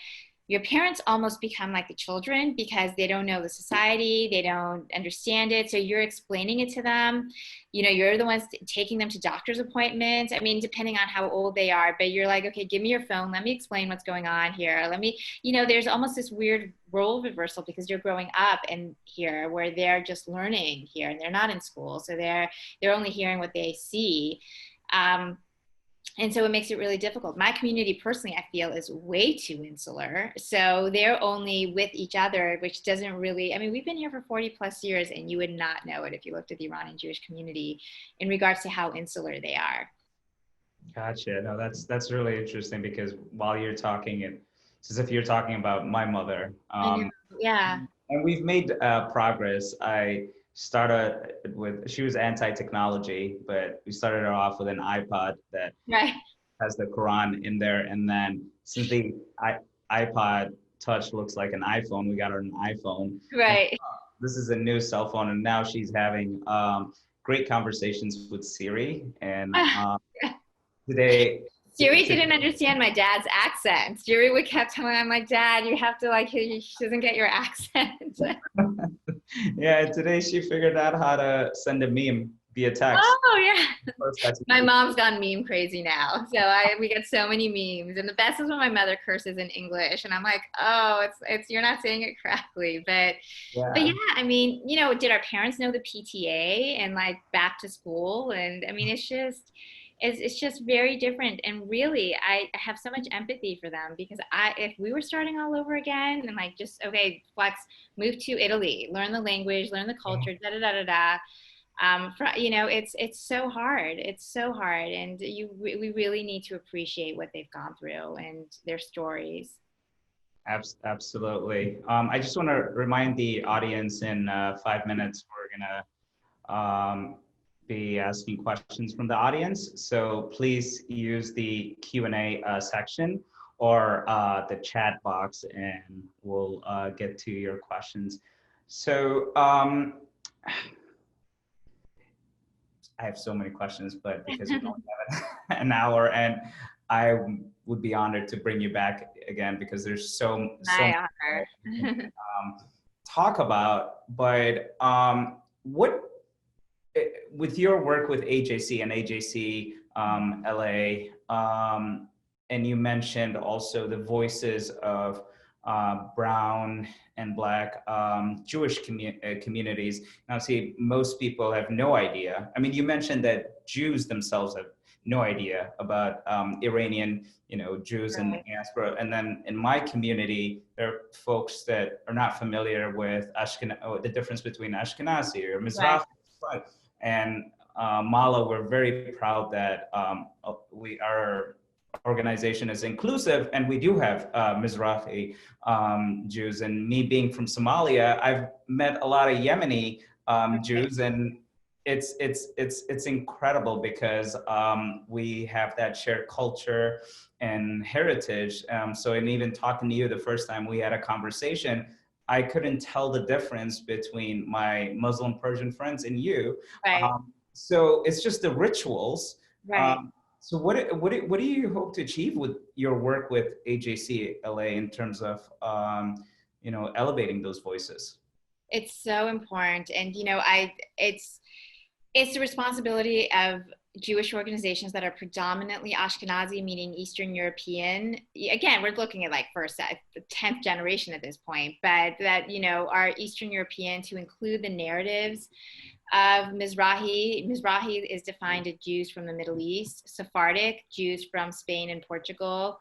your parents almost become like the children, because they don't know the society, they don't understand it. So you're explaining it to them. You're the ones taking them to doctor's appointments. I mean, depending on how old they are, but you're like, okay, give me your phone. Let me explain what's going on here. There's almost this weird role reversal, because you're growing up in here where they're just learning here, and they're not in school. So they're only hearing what they see. And so it makes it really difficult. My community personally, I feel, is way too insular. So they're only with each other, which doesn't really, we've been here for 40 plus years, and you would not know it if you looked at the Iranian Jewish community in regards to how insular they are. Gotcha. No, that's really interesting, because while you're talking, it's as if you're talking about my mother. I know. Yeah. And we've made progress. I started she was anti-technology, but we started her off with an iPod that Right. has the Quran in there. And then since the iPod Touch looks like an iPhone, we got her an iPhone. And Right. this is a new cell phone, and now she's having great conversations with Siri. And today, Siri didn't understand my dad's accent. Siri would kept telling me, I'm like, Dad, you have to like, she doesn't get your accent. yeah, today she figured out how to send a meme via text. Oh yeah. First, that's My mom's gone meme crazy now. So we get so many memes. And the best is when my mother curses in English and I'm like, oh, it's you're not saying it correctly. But yeah, I mean, you know, did our parents know the PTA and like back to school? And I mean, it's just very different. And really, I have so much empathy for them because if we were starting all over again and like just, okay, Flex, move to Italy, learn the language, learn the culture, da da da da da. You know, it's so hard. It's so hard, and we really need to appreciate what they've gone through and their stories. Absolutely. I just want to remind the audience in 5 minutes, we're gonna be asking questions from the audience. So please use the Q&A section or the chat box, and we'll get to your questions. So I have so many questions, but because we don't have an hour, and I would be honored to bring you back again because there's so My honor. talk about. But what with your work with AJC and AJC-LA, and you mentioned also the voices of brown and Black Jewish communities. Now, see, most people have no idea. I mean, you mentioned that Jews themselves have no idea about Iranian, Jews in the diaspora. And then in my community, there are folks that are not familiar with the difference between Ashkenazi or Mizrahi. Right. And Mala, we're very proud that our organization is inclusive, and we do have Mizrahi Jews. And me being from Somalia, I've met a lot of Yemeni Jews, and it's incredible because we have that shared culture and heritage. So, and even talking to you the first time we had a conversation, I couldn't tell the difference between my Muslim Persian friends and you. Right. So it's just the rituals. Right. So what do you hope to achieve with your work with AJC-LA in terms of elevating those voices? It's so important, and it's the responsibility of Jewish organizations that are predominantly Ashkenazi, meaning Eastern European. Again, we're looking at like the 10th generation at this point, but that are Eastern European, to include the narratives of Mizrahi. Mizrahi is defined as Jews from the Middle East, Sephardic, Jews from Spain and Portugal,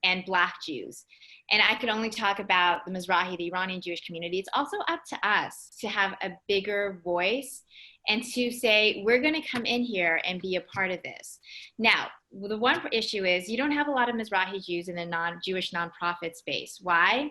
and Black Jews. And I could only talk about the Mizrahi, the Iranian Jewish community. It's also up to us to have a bigger voice and to say, we're going to come in here and be a part of this. Now, the one issue is you don't have a lot of Mizrahi Jews in the non-Jewish nonprofit space. Why?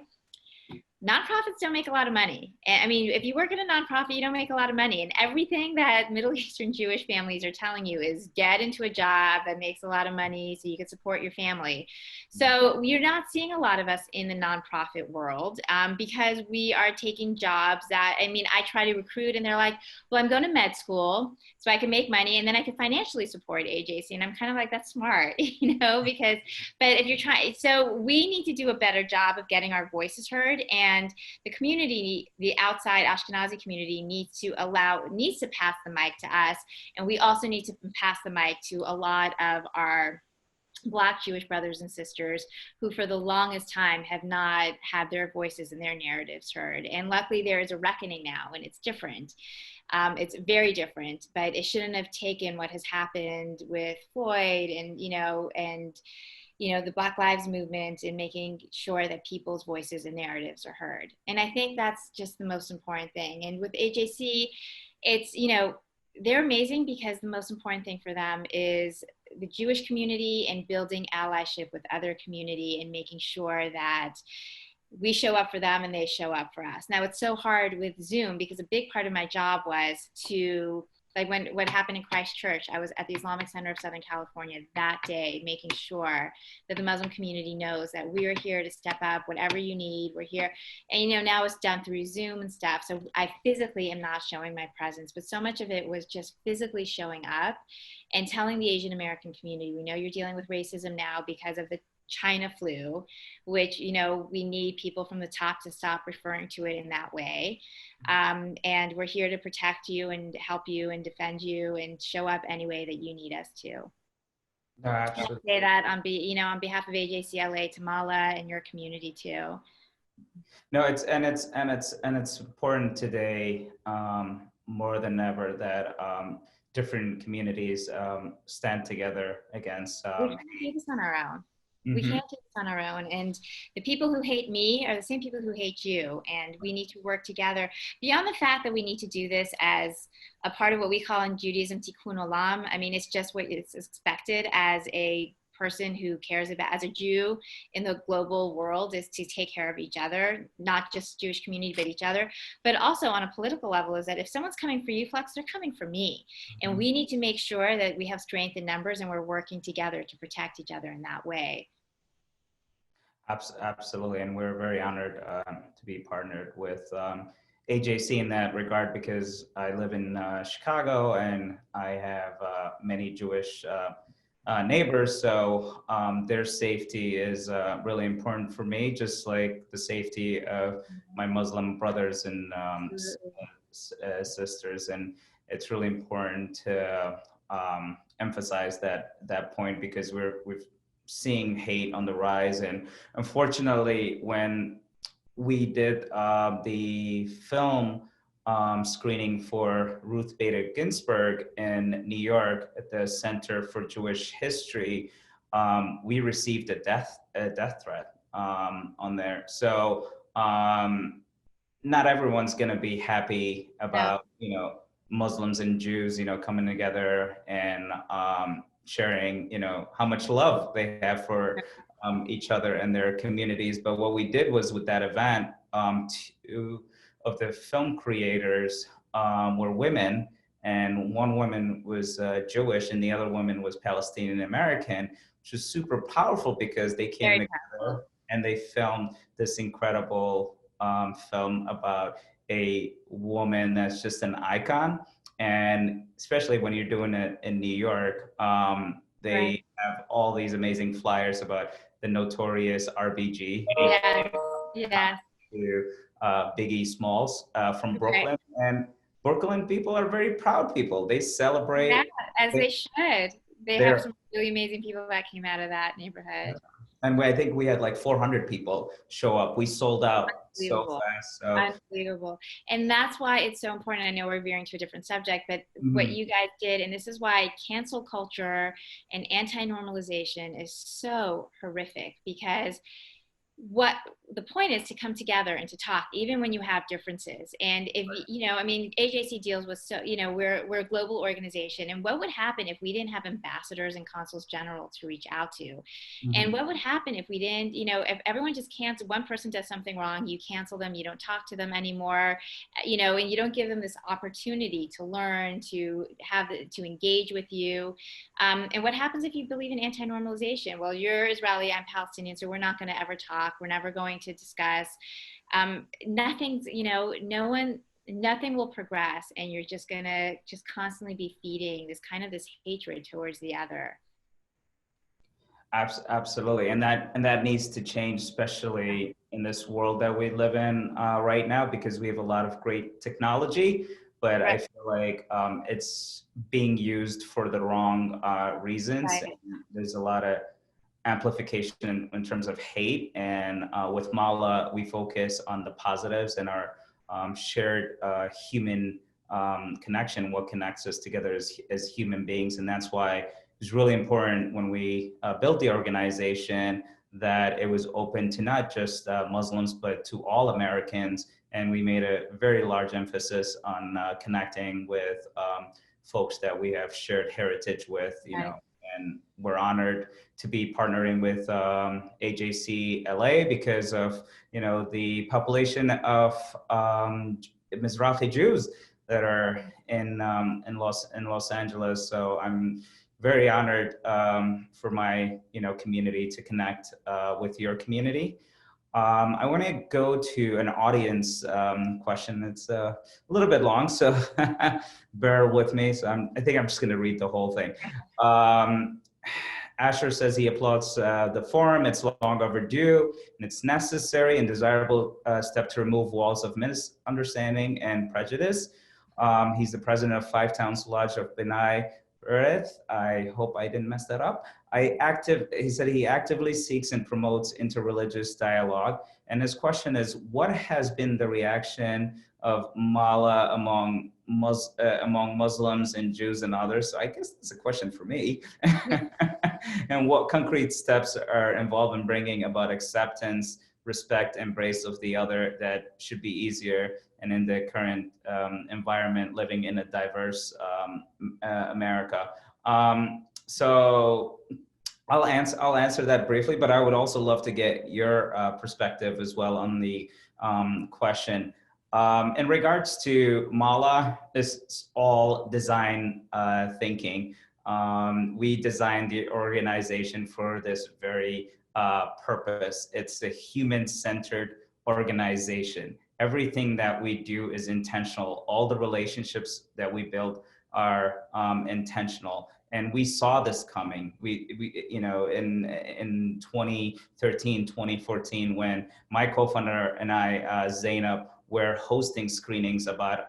Nonprofits don't make a lot of money. I mean, if you work in a nonprofit, you don't make a lot of money. And everything that Middle Eastern Jewish families are telling you is get into a job that makes a lot of money so you can support your family. So you're not seeing a lot of us in the nonprofit world because we are taking jobs that, I mean, I try to recruit and they're like, well, I'm going to med school so I can make money and then I can financially support AJC. And I'm kind of like, that's smart, because, but if you're trying, so we need to do a better job of getting our voices heard. And the community, the outside Ashkenazi community needs to pass the mic to us. And we also need to pass the mic to a lot of our Black Jewish brothers and sisters who for the longest time have not had their voices and their narratives heard. And luckily there is a reckoning now, and it's different. It's very different, but it shouldn't have taken what has happened with Floyd and, the Black Lives Movement, and making sure that people's voices and narratives are heard. And I think that's just the most important thing. And with AJC, it's, they're amazing because the most important thing for them is the Jewish community and building allyship with other community and making sure that we show up for them and they show up for us. Now, it's so hard with Zoom because a big part of my job was to Like when what happened in Christchurch, I was at the Islamic Center of Southern California that day, making sure that the Muslim community knows that we're here to step up, whatever you need, we're here. And now it's done through Zoom and stuff. So I physically am not showing my presence, but so much of it was just physically showing up and telling the Asian American community, we know you're dealing with racism now because of the China flu, which, we need people from the top to stop referring to it in that way. And we're here to protect you and help you and defend you and show up any way that you need us to. No, absolutely. I say that on behalf of AJC-LA to Mala and your community too. No, it's important today, more than ever, that different communities stand together against. We can't do this on our own. Mm-hmm. We can't do this on our own. And the people who hate me are the same people who hate you. And we need to work together beyond the fact that we need to do this as a part of what we call in Judaism tikkun olam. I mean, it's just what is expected as a person who cares about, as a Jew in the global world, is to take care of each other, not just Jewish community, but each other. But also on a political level is that if someone's coming for you, Flex, they're coming for me. And we need to make sure that we have strength in numbers and we're working together to protect each other in that way. Absolutely. And we're very honored to be partnered with AJC in that regard, because I live in Chicago and I have many Jewish neighbors, so their safety is really important for me, just like the safety of my Muslim brothers and sisters. And it's really important to emphasize that point, because we've seeing hate on the rise. And unfortunately, when we did the film screening for Ruth Bader Ginsburg in New York at the Center for Jewish History, we received a death threat on there. So not everyone's going to be happy about Muslims and Jews coming together and sharing how much love they have for each other and their communities. But what we did was, with that event, two of the film creators were women, and one woman was Jewish and the other woman was Palestinian American, which was super powerful because they came together and they filmed this incredible film about a woman that's just an icon. And especially when you're doing it in New York, they have all these amazing flyers about the notorious RBG. Yeah. To Biggie Smalls from Brooklyn. And Brooklyn people are very proud people. They celebrate. Yeah, as they should. They have some really amazing people that came out of that neighborhood. And I think we had like 400 people show up. We sold out so fast. So. Unbelievable. And that's why it's so important. I know we're veering to a different subject, but what you guys did, and this is why cancel culture and anti-normalization is so horrific, because what the point is to come together and to talk, even when you have differences. And if AJC deals with, we're a global organization, and what would happen if we didn't have ambassadors and consuls general to reach out to? And what would happen if we didn't, if everyone just cancel, one person does something wrong, you cancel them, you don't talk to them anymore, and you don't give them this opportunity to learn, to engage with you. And what happens if you believe in anti-normalization? Well, you're Israeli, I'm Palestinian, so we're not going to ever talk. We're never going to discuss. Nothing will progress, and you're just going to constantly be feeding this hatred towards the other. Absolutely. And that needs to change, especially in this world that we live in right now, because we have a lot of great technology, but I feel like it's being used for the wrong reasons. And there's a lot of amplification in terms of hate. And with Mala, we focus on the positives and our shared human connection, what connects us together as human beings. And that's why it was really important when we built the organization that it was open to not just Muslims, but to all Americans. And we made a very large emphasis on connecting with folks that we have shared heritage with, and we're honored to be partnering with AJC-LA because of, the population of Mizrahi Jews that are in Los Angeles. So I'm very honored for my community to connect with your community. I want to go to an audience question. It's a little bit long, so bear with me. So I think I'm just going to read the whole thing. Asher says he applauds the forum. It's long overdue, and it's necessary and desirable step to remove walls of misunderstanding and prejudice. He's the president of Five Towns Lodge of Benai Earth. I hope I didn't mess that up. He said he actively seeks and promotes interreligious dialogue. And his question is, what has been the reaction of Mala among Muslims and Jews and others? So I guess that's a question for me. And what concrete steps are involved in bringing about acceptance, respect, embrace of the other that should be easier and in the current environment, living in a diverse America? So I'll answer that briefly, but I would also love to get your perspective as well on the question. In regards to Mala, this is all design thinking. We designed the organization for this very purpose. It's a human-centered organization. Everything that we do is intentional. All the relationships that we build are intentional. And we saw this coming. We in 2013, 2014, when my co-founder and I, Zainab, were hosting screenings about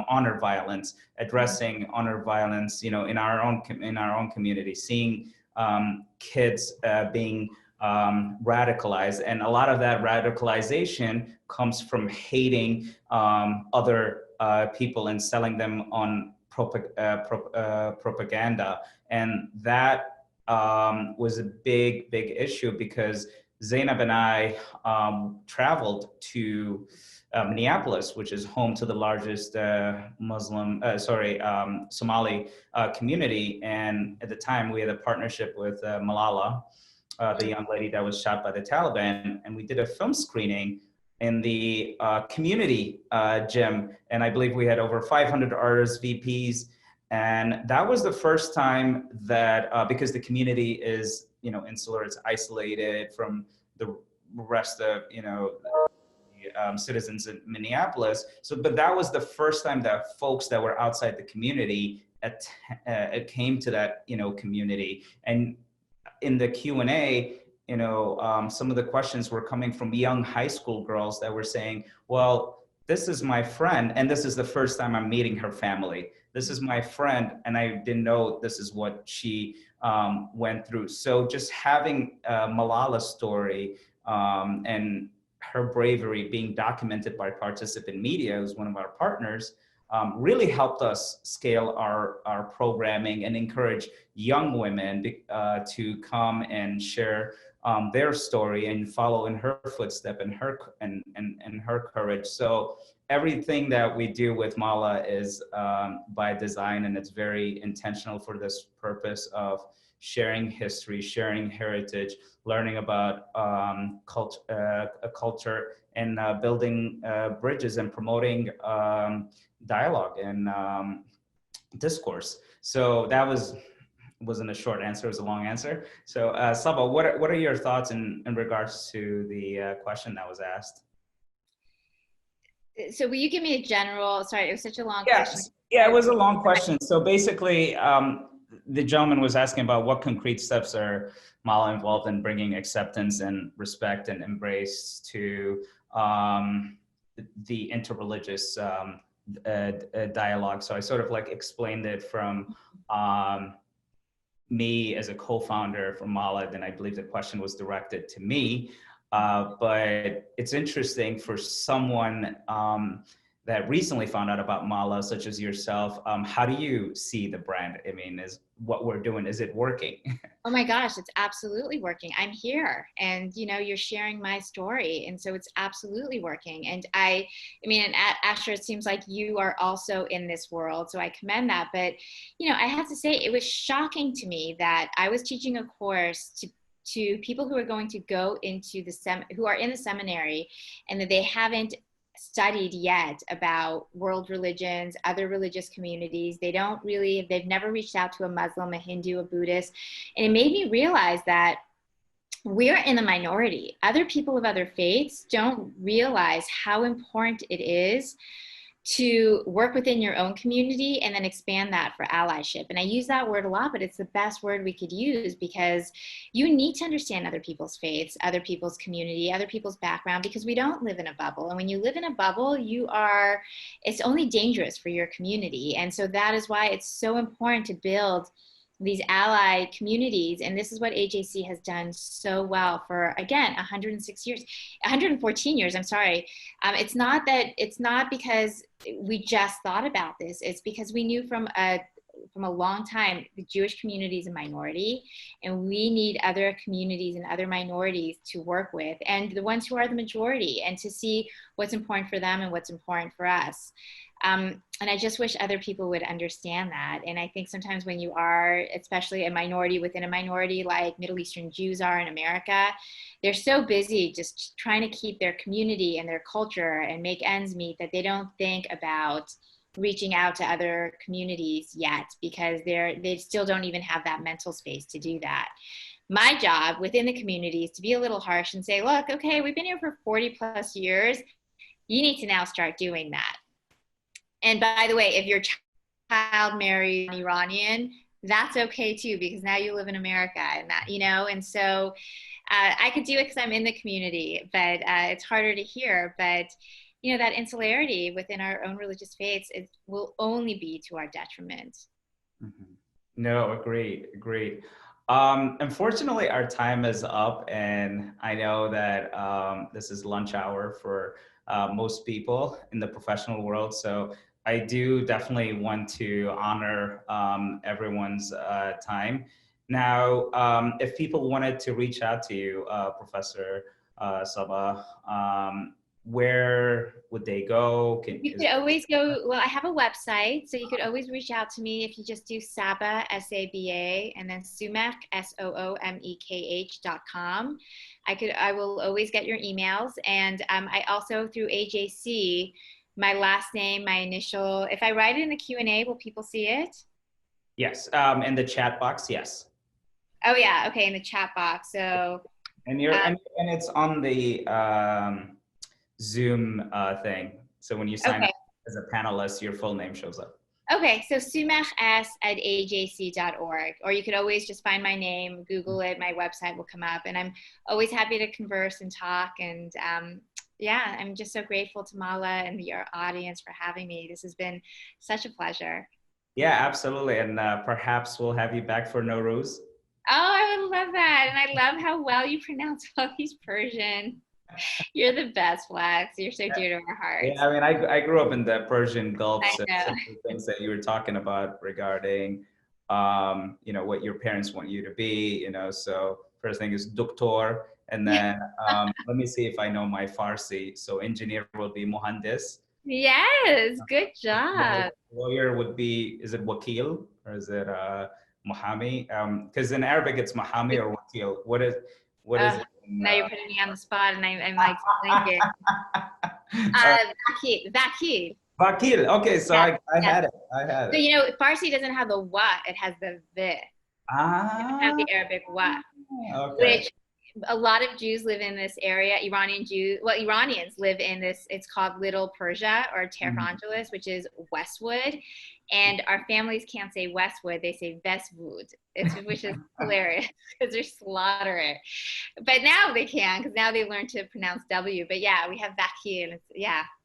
honor violence, addressing honor violence, in our own community, seeing kids being radicalized, and a lot of that radicalization comes from hating other people and selling them on propaganda. And that was a big issue, because Zainab and I traveled to Minneapolis, which is home to the largest Somali community. And at the time, we had a partnership with Malala, the young lady that was shot by the Taliban, and we did a film screening in the community gym. And I believe we had over 500 RSVPs. And that was the first time that, because the community is, insular, it's isolated from the rest of, citizens in Minneapolis. But that was the first time that folks that were outside the community came to that, community. And in the Q&A, some of the questions were coming from young high school girls that were saying, well, this is my friend, and this is the first time I'm meeting her family. This is my friend, and I didn't know this is what she went through. So just having Malala's story and her bravery being documented by participant media, who's one of our partners, really helped us scale our programming and encourage young women to come and share their story and follow in her footstep and her courage. So everything that we do with Mala is by design, and it's very intentional for this purpose of sharing history, sharing heritage, learning about culture, and building bridges and promoting dialogue and discourse. So that wasn't a short answer, it was a long answer. So Saba, what are your thoughts in regards to the question that was asked? So will you give me a general, sorry, it was such a long Yes. question. Yeah, it was a long question. So basically, the gentleman was asking about what concrete steps are Mala involved in bringing acceptance and respect and embrace to the interreligious dialogue. So I sort of like explained it from me as a co-founder for Mala, then I believe the question was directed to me. But it's interesting for someone that recently found out about Mala, such as yourself. How do you see the brand? I mean, is what we're doing, is it working? Oh my gosh, it's absolutely working. I'm here, and you're sharing my story, and so it's absolutely working. And I mean, and Asher, it seems like you are also in this world, so I commend that. But I have to say, it was shocking to me that I was teaching a course to people who are going to go into who are in the seminary, and that they haven't studied yet about world religions, other religious communities. They've never reached out to a Muslim, a Hindu, a Buddhist. And it made me realize that we're in the minority. Other people of other faiths don't realize how important it is to work within your own community and then expand that for allyship. And I use that word a lot, but it's the best word we could use, because you need to understand other people's faiths, other people's community, other people's background, because we don't live in a bubble. And when you live in a bubble, it's only dangerous for your community. And so that is why it's so important to build these ally communities. And this is what AJC has done so well for, again, 114 years, I'm sorry. It's not because we just thought about this. It's because we knew from a long time, the Jewish community is a minority, and we need other communities and other minorities to work with, and the ones who are the majority, and to see what's important for them and what's important for us. And I just wish other people would understand that. And I think sometimes when you are, especially a minority within a minority, like Middle Eastern Jews are in America, they're so busy just trying to keep their community and their culture and make ends meet that they don't think about reaching out to other communities yet, because they still don't even have that mental space to do that. My job within the community is to be a little harsh and say, look, okay, we've been here for 40 plus years. You need to now start doing that. And by the way, if your child marries an Iranian, that's okay too, because now you live in America, and that, and so I could do it because I'm in the community, but it's harder to hear. But that insularity within our own religious faiths will only be to our detriment. Mm-hmm. No, agreed. Unfortunately, our time is up, and I know that this is lunch hour for most people in the professional world. So I do definitely want to honor everyone's time. Now, if people wanted to reach out to you, Professor Saba, where would they go? You could always go, well, I have a website, so you could always reach out to me if you just do Saba, S-A-B-A, and then Soomekh, SOOMEKH.com. I will always get your emails. And I also, through AJC, my last name, my initial, if I write it in the Q&A, will people see it? Yes, in the chat box, yes. Oh yeah, okay, in the chat box. So. And and it's on the Zoom thing. So when you sign up as a panelist, your full name shows up. Okay, so soomekh@ajc.org, or you could always just find my name, Google it, my website will come up, and I'm always happy to converse and talk. And yeah, I'm just so grateful to Mala and your audience for having me. This has been such a pleasure. Yeah, absolutely. And perhaps we'll have you back for Nowruz. Oh, I would love that. And I love how well you pronounce all these Persian. You're the best, Flex. You're so dear to our hearts. Yeah, I mean, I grew up in the Persian Gulf, so some of the things that you were talking about regarding, what your parents want you to be, so first thing is doctor, and then let me see if I know my Farsi. So engineer will be muhandis. Yes, good job. Lawyer would be, is it wakil or is it muhami? Because in Arabic it's muhami or wakil. What is it? Now you're putting me on the spot, and I'm like thinking. Vakil. Vakil. Okay, so I had it. So Farsi doesn't have the wa; it has the vi. It doesn't have the Arabic wa, which a lot of Jews live in this area. Iranians live in this. It's called Little Persia or Tehrangelis, which is Westwood. And our families can't say Westwood; they say Westwood, which is hilarious because they're slaughtering. But now they can, because now they learn to pronounce W. But yeah, we have Vakil, and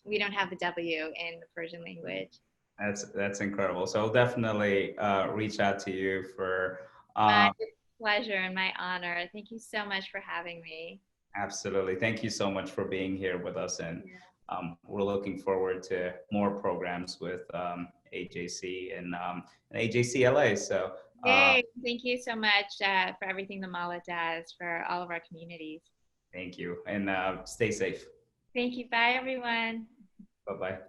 we don't have the W in the Persian language. That's incredible. So I'll definitely reach out to you for. My pleasure and my honor. Thank you so much for having me. Absolutely. Thank you so much for being here with us, and we're looking forward to more programs with AJC and AJC-LA. So yay, thank you so much for everything the Mala does for all of our communities. Thank you, and stay safe. Thank you. Bye, everyone. Bye-bye.